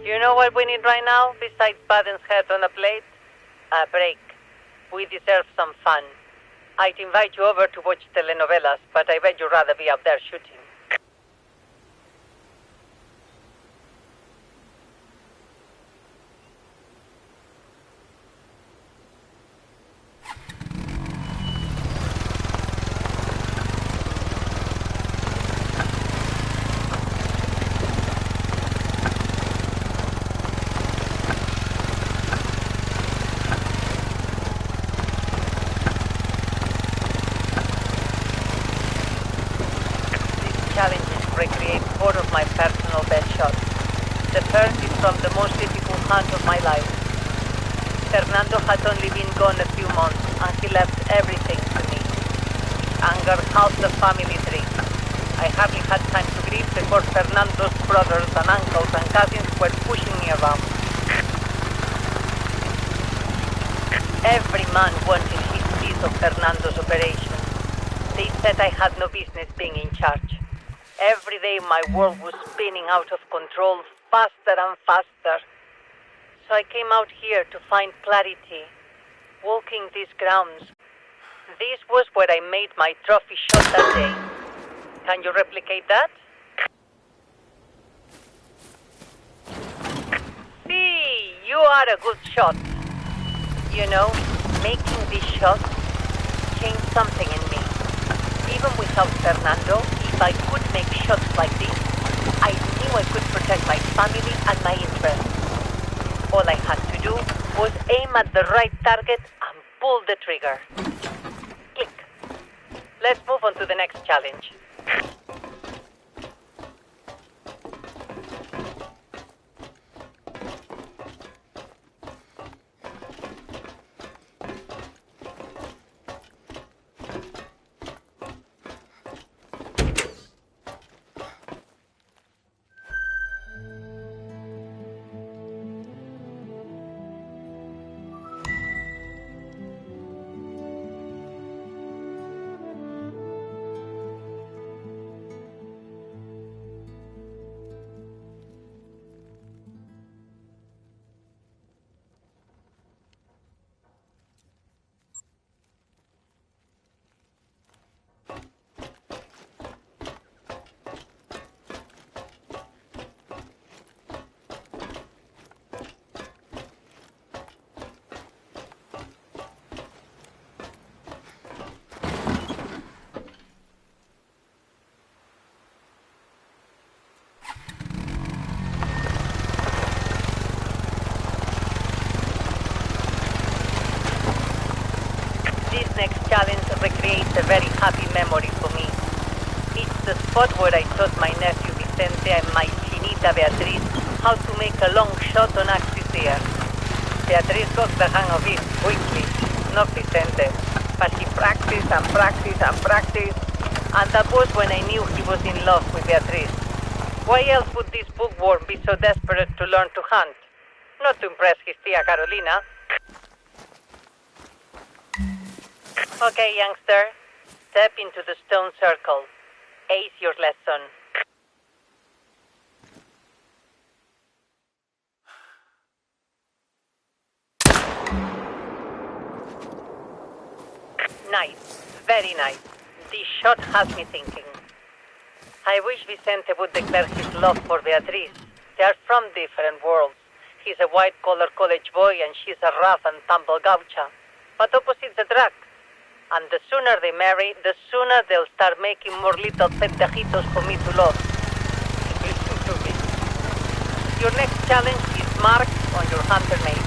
You know what we need right now, besides Baden's head on a plate? A break. We deserve some fun. I'd invite you over to watch telenovelas, but I bet you'd rather be out there shooting. Challenges recreate 4 of my personal best shots. The first is from the most difficult hunt of my life. Fernando had only been gone a few months, and he left everything to me. Anger half the family tree. I hardly had time to grieve before Fernando's brothers and uncles and cousins were pushing me around. Every man wanted his piece of Fernando's operation. They said I had no business being in charge. Every day my world was spinning out of control, faster and faster. So I came out here to find clarity, walking these grounds. This was where I made my trophy shot that day. Can you replicate that? See, you are a good shot. You know, making this shot changed something in me. Even without Fernando, if I could make shots like this, I knew I could protect my family and my interests. All I had to do was aim at the right target and pull the trigger. Click. Let's move on to the next challenge. Next challenge recreates a very happy memory for me. It's the spot where I taught my nephew Vicente and my chinita Beatriz how to make a long shot on axis deer. Beatriz got the hang of it quickly, not Vicente, but he practiced and practiced and practiced. And that was when I knew he was in love with Beatriz. Why else would this bookworm be so desperate to learn to hunt? Not to impress his tia Carolina. Okay, youngster. Step into the stone circle. Ace your lesson. Nice. Very nice. This shot has me thinking. I wish Vicente would declare his love for Beatriz. They are from different worlds. He's a white-collar college boy and she's a rough and tumble gaucha. But opposites attract. And the sooner they marry, the sooner they'll start making more little pendejitos for me to love. Listen to me. Your next challenge is marked on your hunter mate.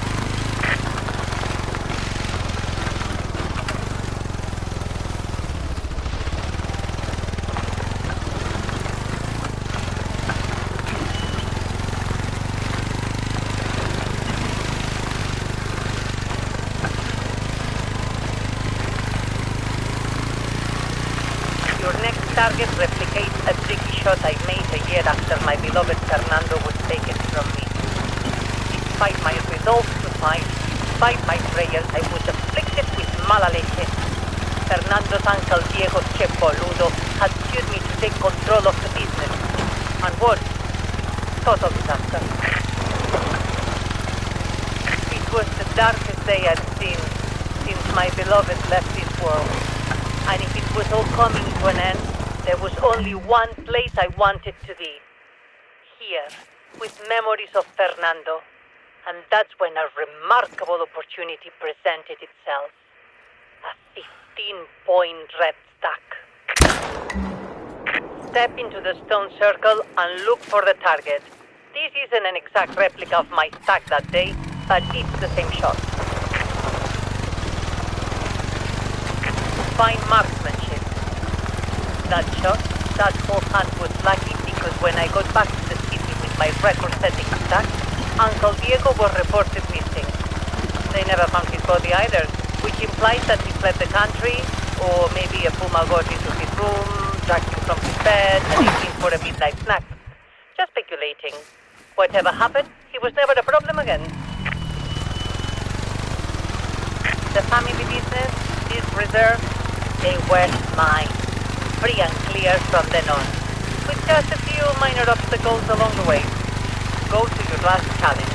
Your next target replicates a tricky shot I made a year after my beloved Fernando was taken from me. Despite my resolve to fight, despite my prayers, I was afflicted with mala leche. Fernando's uncle Diego Che Boludo had sued me to take control of the business. And what? Total disaster. It was the darkest day I'd seen since my beloved left this world. And if it was all coming to an end, there was only one place I wanted to be. Here, with memories of Fernando. And that's when a remarkable opportunity presented itself. A 15-point red stack. Step into the stone circle and look for the target. This isn't an exact replica of my stack that day, but it's the same shot. Fine marksmanship. That shot, that whole hunt was lucky because when I got back to the city with my record-setting stack, Uncle Diego was reported missing. They never found his body either, which implies that he fled the country, or maybe a puma got into his room, dragged him from his bed, and ate him for a midnight snack. Just speculating. Whatever happened, he was never a problem again. The family business, this reserve, they were mine. Free and clear from then on. With just a few minor obstacles along the way. Go to your last challenge.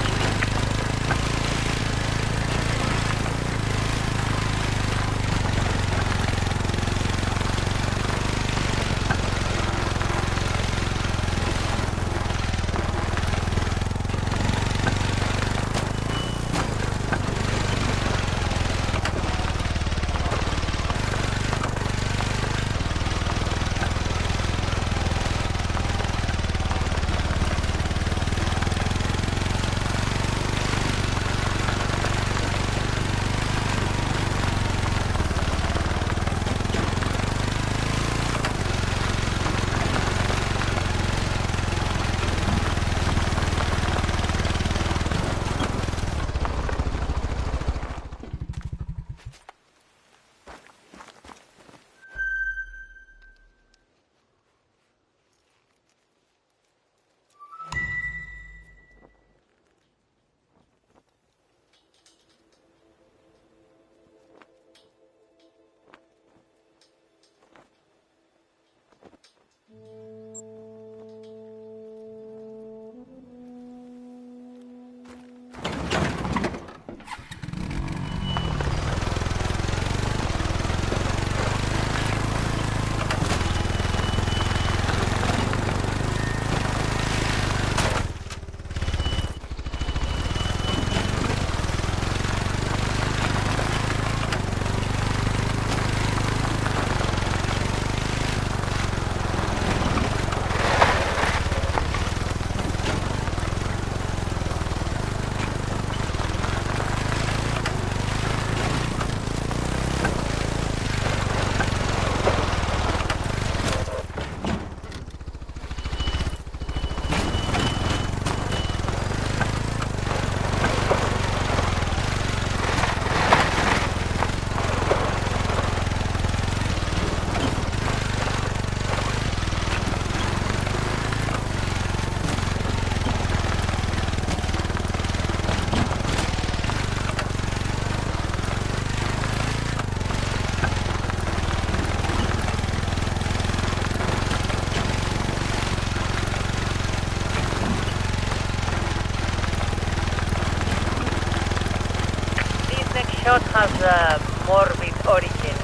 has a morbid origin.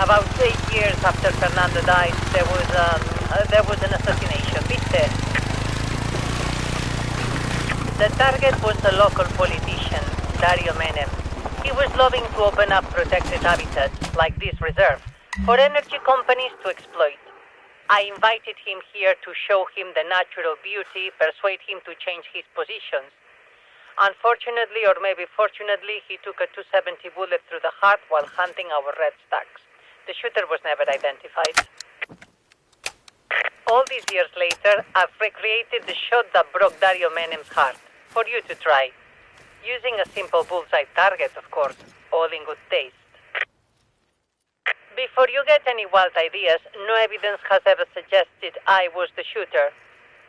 About 8 years after Fernando died, there was an assassination, ¿viste? The target was a local politician, Dario Menem. He was lobbying to open up protected habitats, like this reserve, for energy companies to exploit. I invited him here to show him the natural beauty, persuade him to change his positions. Unfortunately, or maybe fortunately, he took a 270 bullet through the heart while hunting our red stacks. The shooter was never identified. All these years later, I've recreated the shot that broke Dario Menem's heart, for you to try. Using a simple bullseye target, of course, all in good taste. Before you get any wild ideas, no evidence has ever suggested I was the shooter.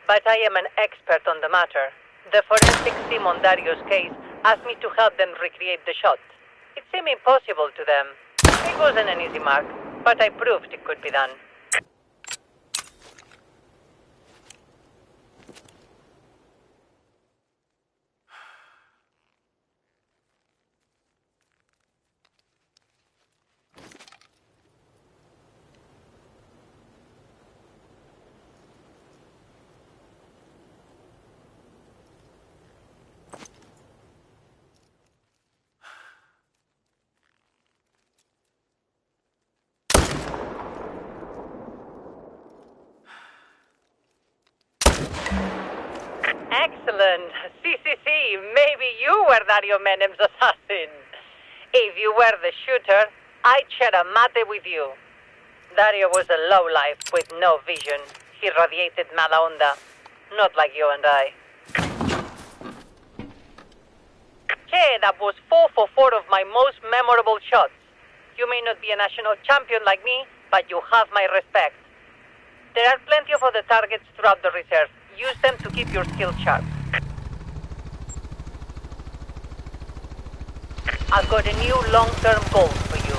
But I am an expert on the matter. The forensics team on Dario's case asked me to help them recreate the shot. It seemed impossible to them. It wasn't an easy mark, but I proved it could be done. Excellent. See, maybe you were Dario Menem's assassin. If you were the shooter, I'd share a mate with you. Dario was a lowlife with no vision. He radiated mala onda, not like you and I. Che, that was 4 for 4 of my most memorable shots. You may not be a national champion like me, but you have my respect. There are plenty of other targets throughout the reserve. Use them to keep your skills sharp. I've got a new long-term goal for you.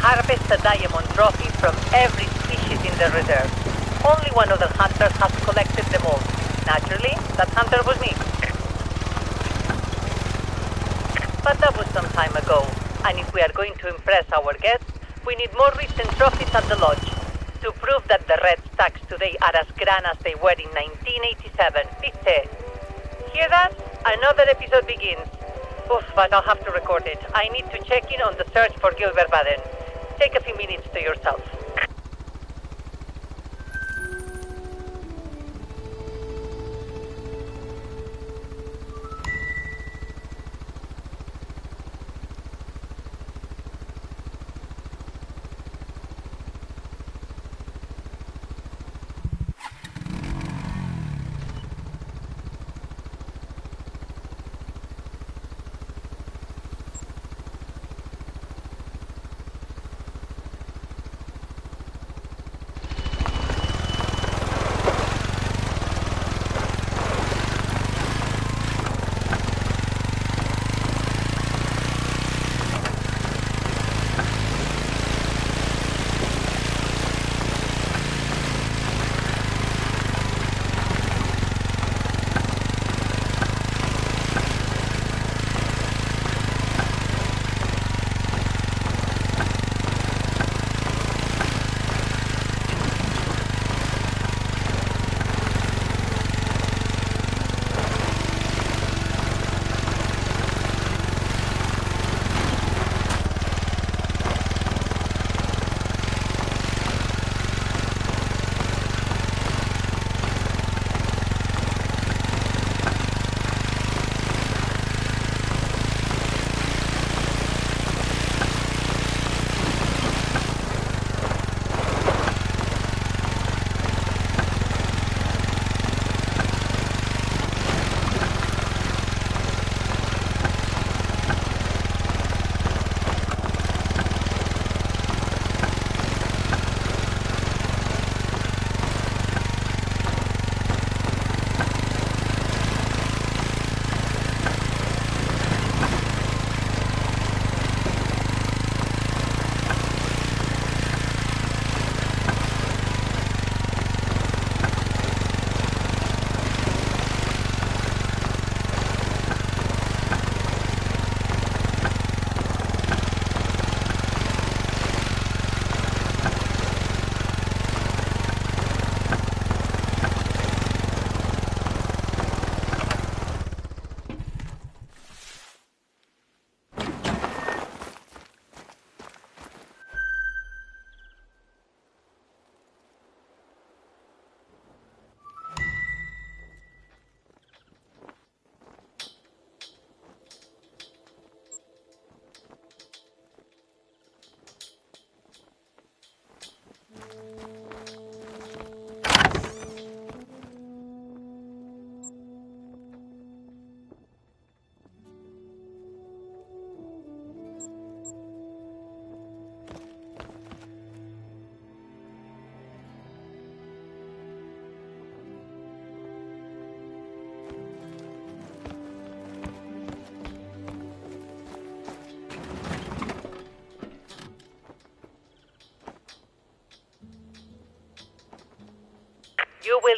Harvest a diamond trophy from every species in the reserve. Only one other hunter has collected them all. Naturally, that hunter was me. But that was some time ago, and if we are going to impress our guests, we need more recent trophies at the lodge. To prove that the red stacks today are as grand as they were in 1987. ¿Viste? Hear that? Another episode begins. Oof, but I'll have to record it. I need to check in on the search for Gilbert Baden. Take a few minutes to yourself.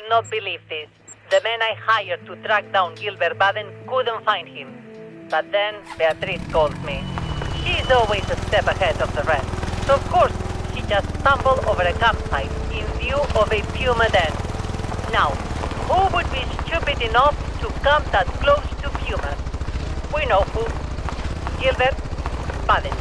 will not believe this. The men I hired to track down Gilbert Baden couldn't find him. But then Beatrice calls me. She's always a step ahead of the rest. So of course, she just stumbled over a campsite in view of a puma den. Now, who would be stupid enough to come that close to pumas? We know who. Gilbert Baden.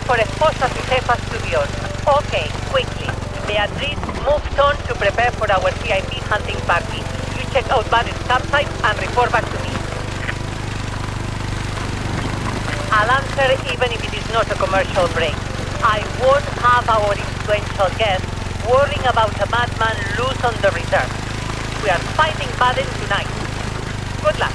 For Esposas y Jefas Studios. Okay, quickly. Beatriz moved on to prepare for our VIP hunting party. You check out Baden's campsite and report back to me. I'll answer even if it is not a commercial break. I won't have our influential guests worrying about a madman loose on the reserve. We are fighting Baden tonight. Good luck.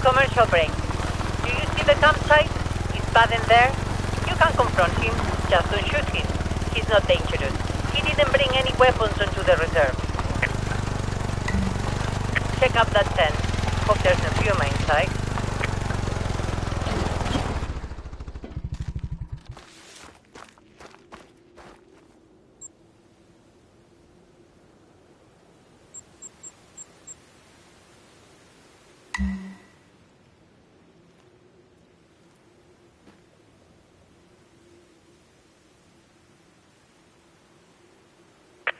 Commercial break. Do you see the campsite? Is Baden there? You can confront him. Just don't shoot him. He's not dangerous. He didn't bring any weapons onto the reserve. Check up that tent. Hope there's no puma inside.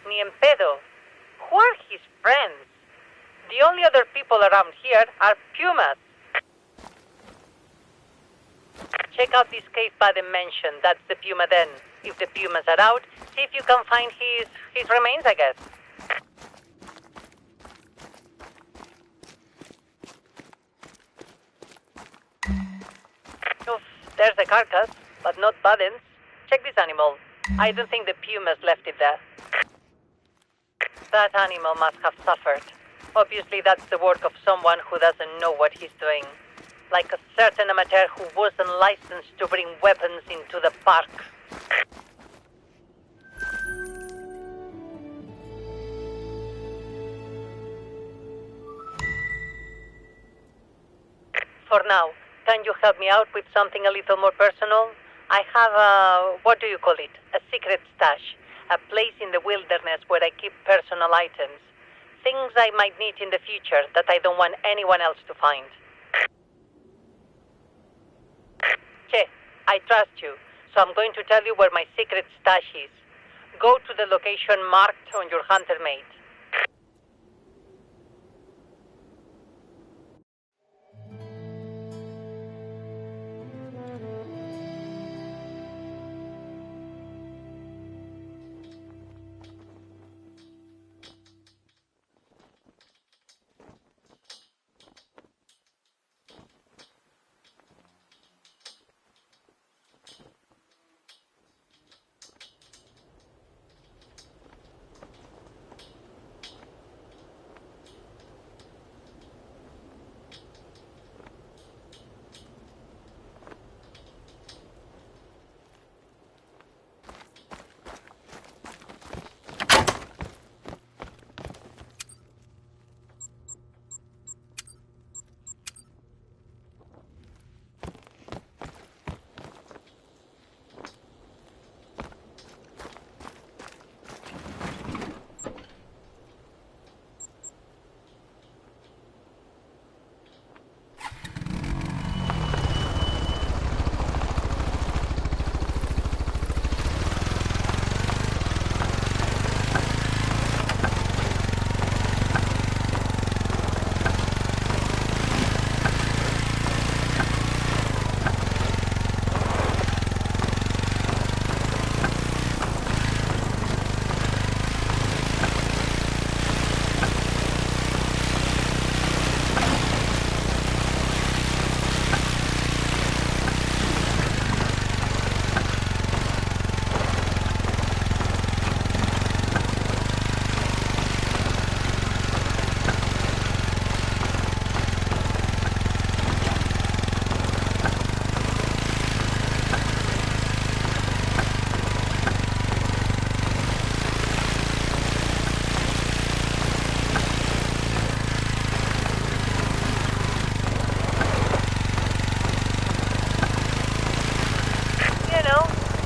Ni en pedo. Who are his friends? The only other people around here are pumas. Check out this cave Baden mentioned. That's the puma den. If the pumas are out, see if you can find his remains, I guess. Oof, there's the carcass, but not Baden's. Check this animal. I don't think the pumas left it there. That animal must have suffered. Obviously, that's the work of someone who doesn't know what he's doing. Like a certain amateur who wasn't licensed to bring weapons into the park. For now, can you help me out with something a little more personal? I have a, what do you call it? A secret stash. A place in the wilderness where I keep personal items. Things I might need in the future that I don't want anyone else to find. Che, I trust you, so I'm going to tell you where my secret stash is. Go to the location marked on your hunter mate.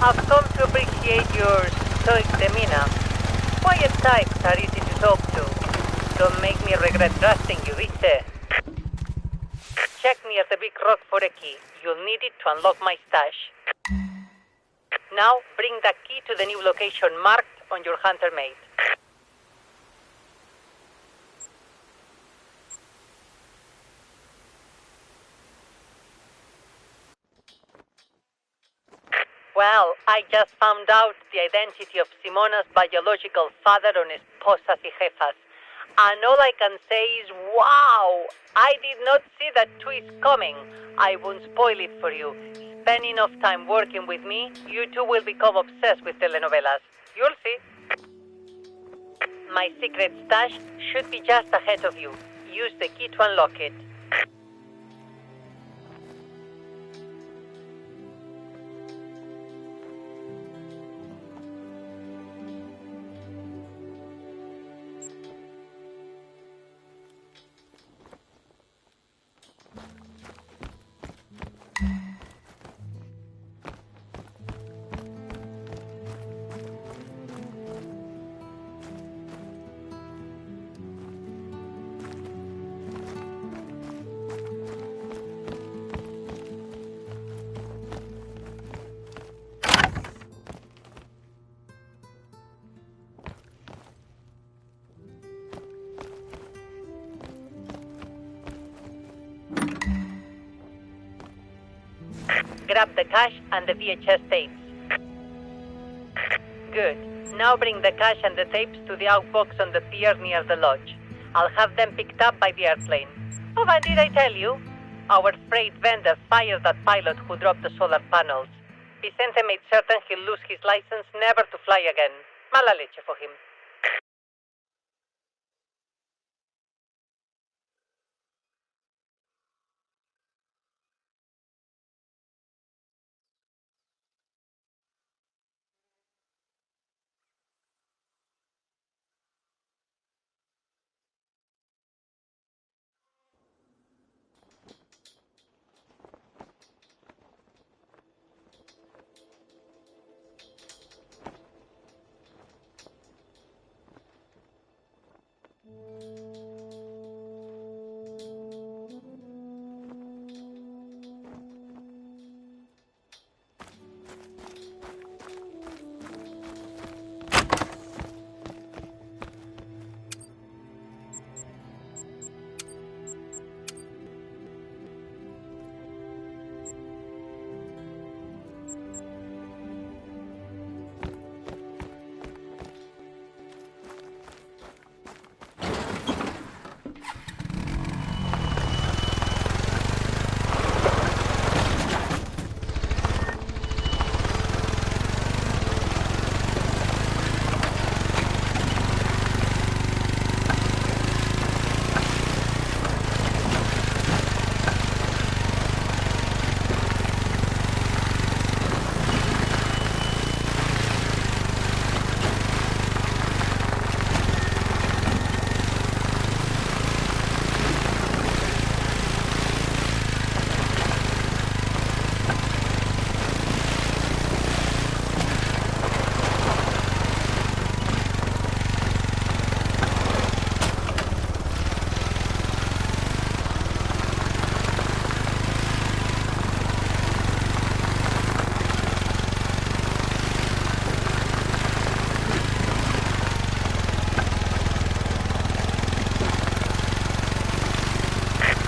I've come to appreciate your stoic demeanor. Quiet types are easy to talk to. Don't make me regret trusting you, ¿viste? Check near the big rock for a key. You'll need it to unlock my stash. Now, bring that key to the new location marked on your hunter mate. Well, I just found out the identity of Simona's biological father on Esposas y Jefas. And all I can say is, wow! I did not see that twist coming. I won't spoil it for you. Spend enough time working with me, you two will become obsessed with telenovelas. You'll see. My secret stash should be just ahead of you. Use the key to unlock it. Grab the cash and the VHS tapes. Good. Now bring the cash and the tapes to the outbox on the pier near the lodge. I'll have them picked up by the airplane. Oh, and did I tell you? Our freight vendor fired that pilot who dropped the solar panels. Vicente made certain he'll lose his license never to fly again. Mala leche for him.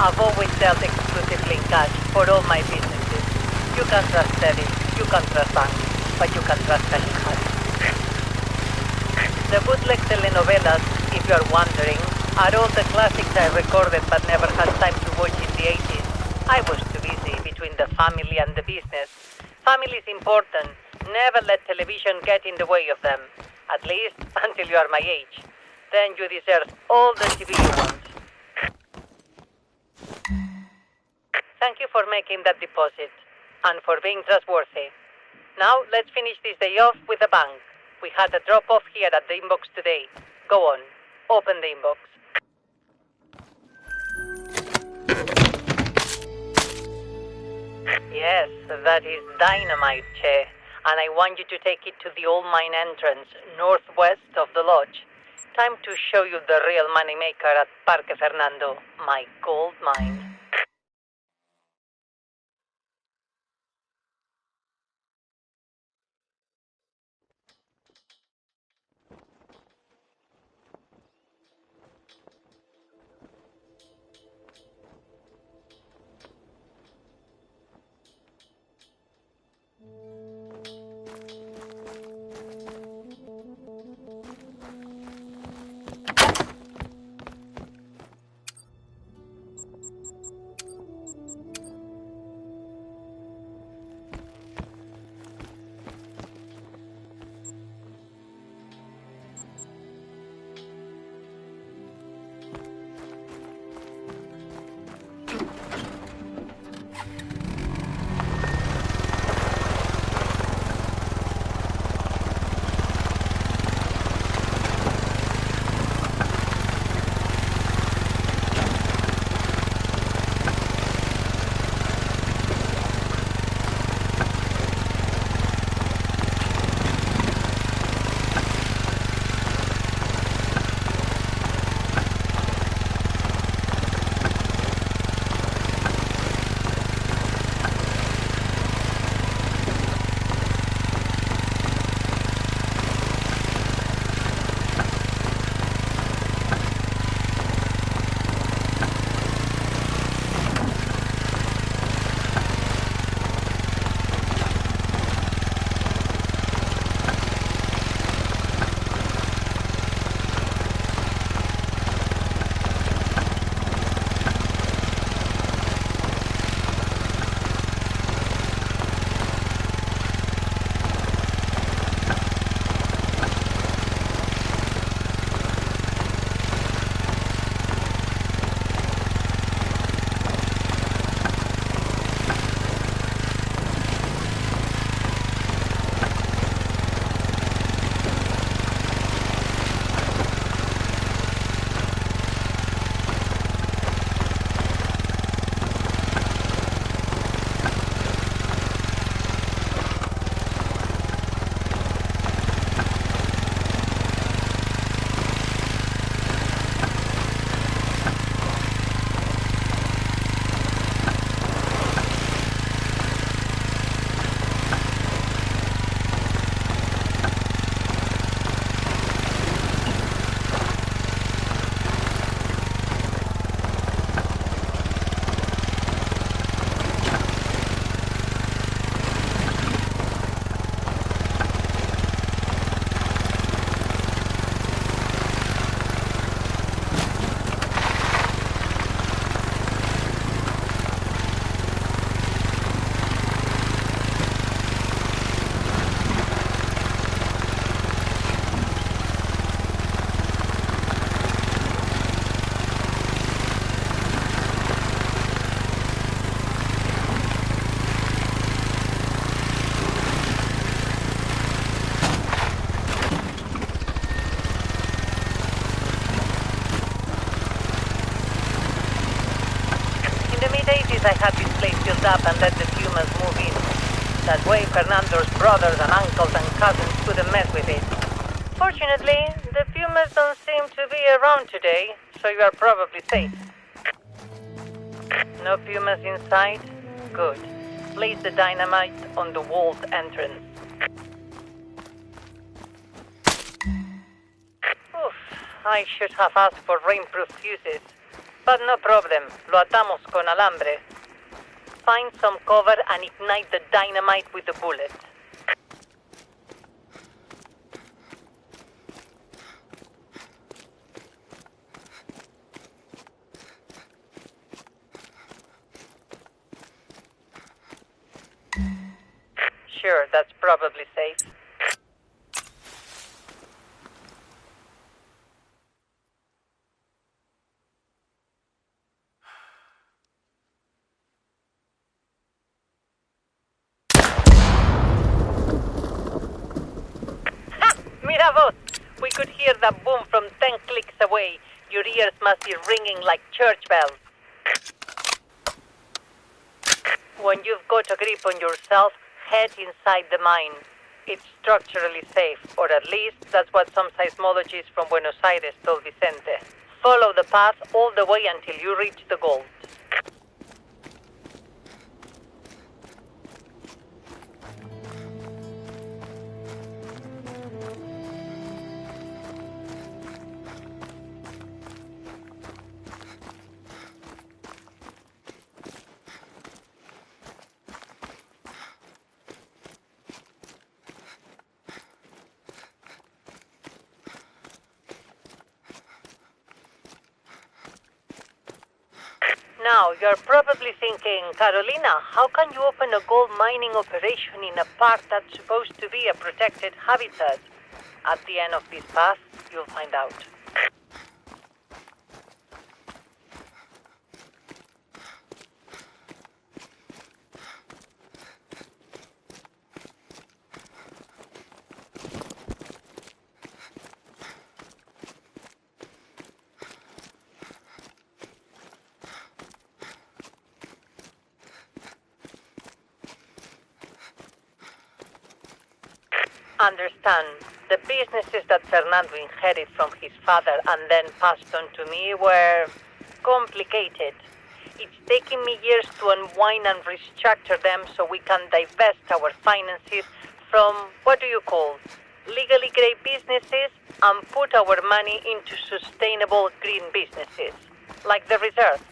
I've always dealt exclusively in cash for all my businesses. You can trust Teddy, you can trust banks, but you can trust cash card. The bootleg telenovelas, if you're wondering, are all the classics I recorded but never had time to watch in the 80s. I was too busy between the family and the business. Family is important. Never let television get in the way of them. At least until you are my age. Then you deserve all the TV you want. Thank you for making that deposit. And for being trustworthy. Now, let's finish this day off with a bang. We had a drop-off here at the inbox today. Go on. Open the inbox. Yes, that is dynamite, Che. And I want you to take it to the old mine entrance, northwest of the lodge. Time to show you the real moneymaker at Parque Fernando, my gold mine. I had this place built up and let the humans move in. That way Fernando's brothers and uncles and cousins couldn't mess with it. Fortunately, the Pumas don't seem to be around today, so you are probably safe. No Pumas inside? Good. Place the dynamite on the walled entrance. Oof, I should have asked for rainproof fuses. But no problem. Lo atamos con alambre. Find some cover and ignite the dynamite with the bullet. Sure, that's probably safe. Mira vos! We could hear the boom from 10 clicks away. Your ears must be ringing like church bells. When you've got a grip on yourself, head inside the mine. It's structurally safe, or at least that's what some seismologists from Buenos Aires told Vicente. Follow the path all the way until you reach the gold. Now, you're probably thinking, Carolina, how can you open a gold mining operation in a park that's supposed to be a protected habitat? At the end of this path, you'll find out. Understand, the businesses that Fernando inherited from his father and then passed on to me were complicated. It's taken me years to unwind and restructure them so we can divest our finances from, what do you call, legally grey businesses and put our money into sustainable green businesses, like the reserve,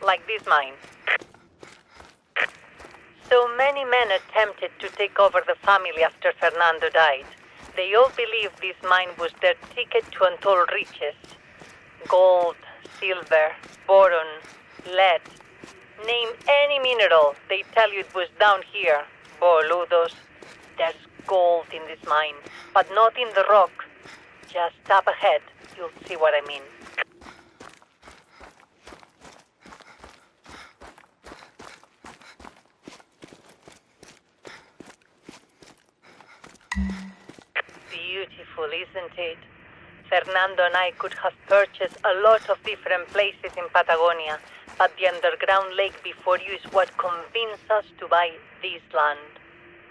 like this mine. So many men attempted to take over the family after Fernando died. They all believed this mine was their ticket to untold riches. Gold, silver, boron, lead. Name any mineral, they tell you it was down here. Boludos. There's gold in this mine, but not in the rock. Just up ahead, you'll see what I mean. Beautiful, isn't it? Fernando and I could have purchased a lot of different places in Patagonia, but the underground lake before you is what convinced us to buy this land.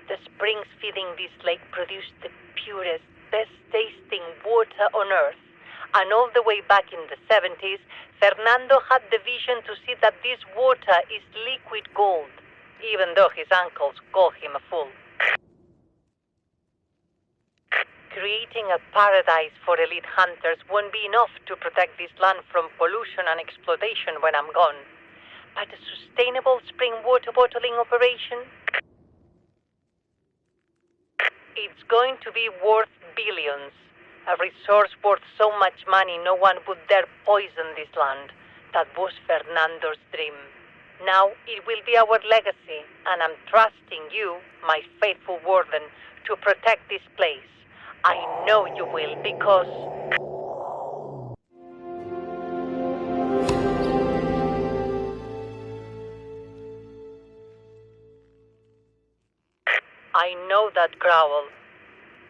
The springs feeding this lake produce the purest, best-tasting water on earth. And all the way back in the 70s, Fernando had the vision to see that this water is liquid gold, even though his uncles call him a fool. Creating a paradise for elite hunters won't be enough to protect this land from pollution and exploitation when I'm gone. But a sustainable spring water bottling operation? It's going to be worth billions. A resource worth so much money no one would dare poison this land. That was Fernando's dream. Now it will be our legacy, and I'm trusting you, my faithful warden, to protect this place. I know you will, because... I know that growl.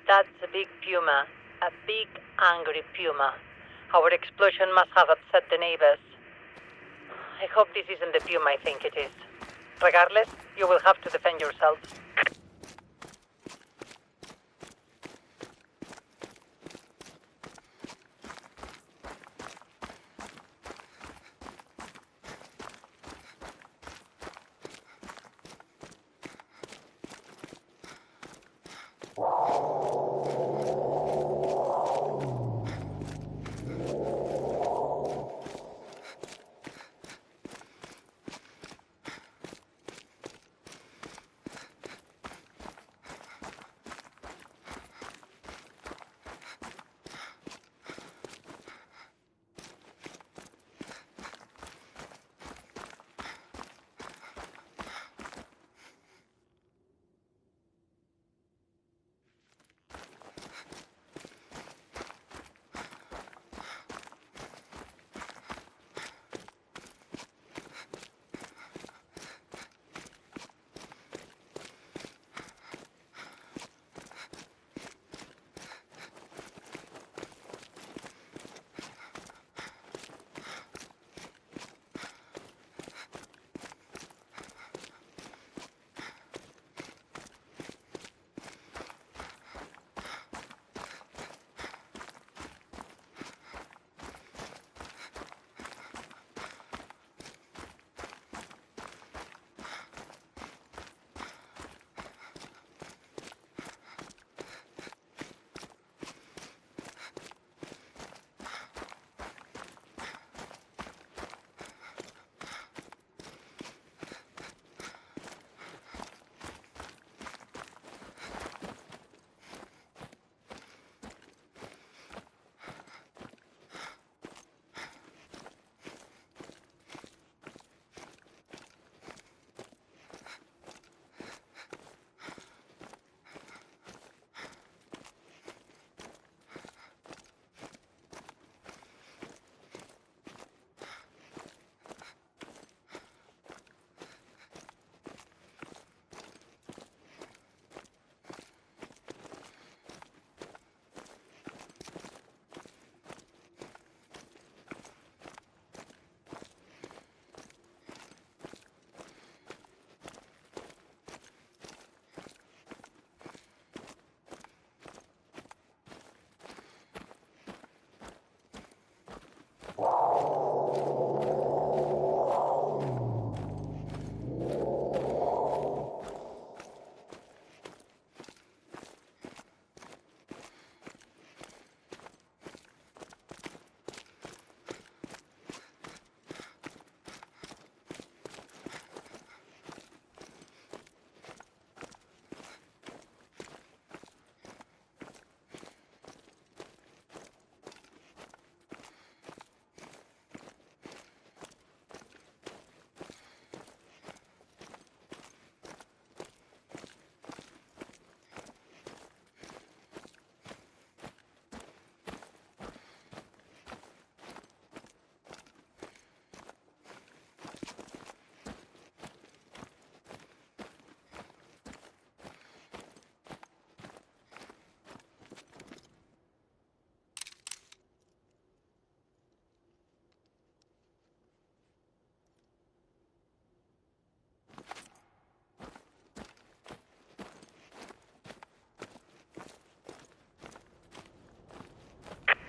That's a big puma. A big, angry puma. Our explosion must have upset the neighbors. I hope this isn't the puma I think it is. Regardless, you will have to defend yourselves.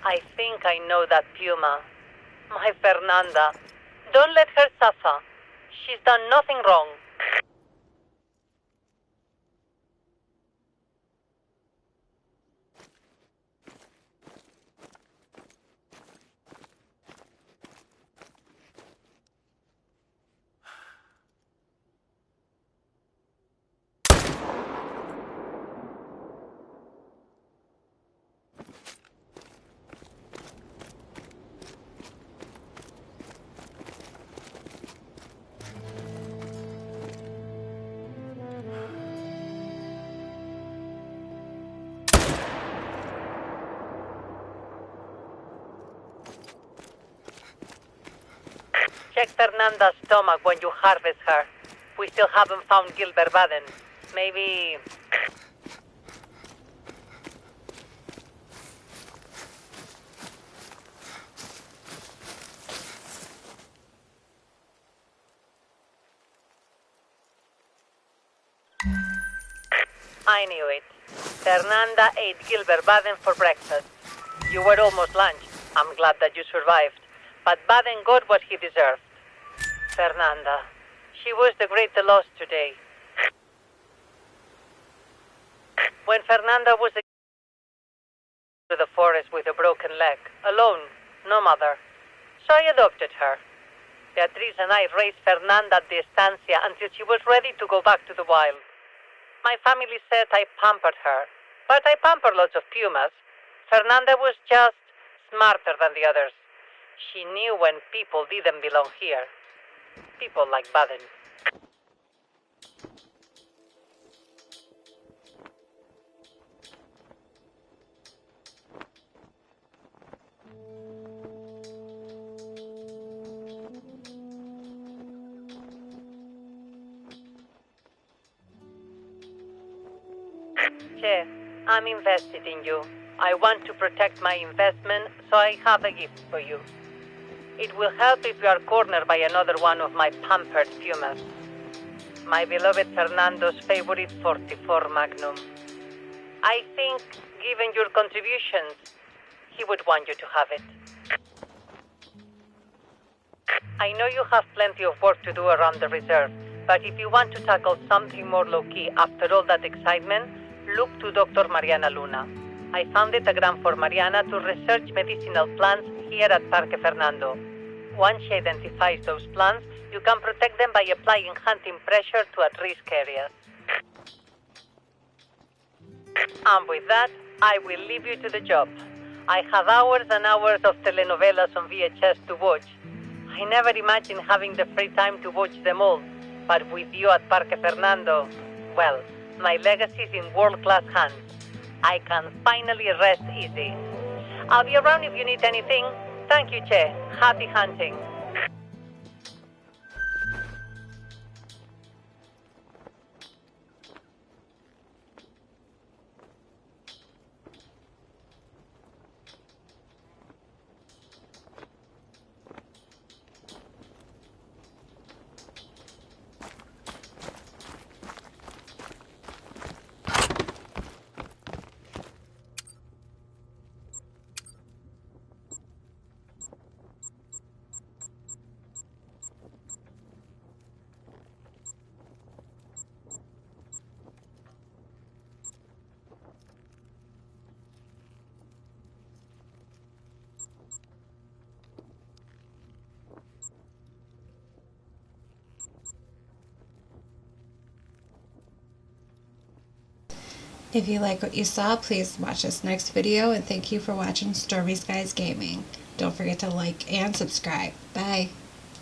I think I know that Puma. My Fernanda. Don't let her suffer. She's done nothing wrong. Check Fernanda's stomach when you harvest her. We still haven't found Gilbert Baden. Maybe... I knew it. Fernanda ate Gilbert Baden for breakfast. You were almost lunch. I'm glad that you survived. But Baden got what he deserved. Fernanda. She was the great loss today. When Fernanda was to the forest with a broken leg, alone, no mother. So I adopted her. Beatriz and I raised Fernanda at the estancia until she was ready to go back to the wild. My family said I pampered her, but I pamper lots of pumas. Fernanda was just smarter than the others. She knew when people didn't belong here. People like Baden. Che, I'm invested in you. I want to protect my investment, so I have a gift for you. It will help if you are cornered by another one of my pampered pumas. My beloved Fernando's favorite 44 Magnum. I think, given your contributions, he would want you to have it. I know you have plenty of work to do around the reserve, but if you want to tackle something more low-key after all that excitement, look to Dr. Mariana Luna. I founded a grant for Mariana to research medicinal plants here at Parque Fernando. Once she identifies those plants, you can protect them by applying hunting pressure to at-risk areas. And with that, I will leave you to the job. I have hours and hours of telenovelas on VHS to watch. I never imagined having the free time to watch them all, but with you at Parque Fernando, well, my legacy is in world-class hands. I can finally rest easy. I'll be around if you need anything. Thank you, Che. Happy hunting. If you like what you saw, please watch this next video, and thank you for watching Stormy Skies Gaming. Don't forget to like and subscribe. Bye.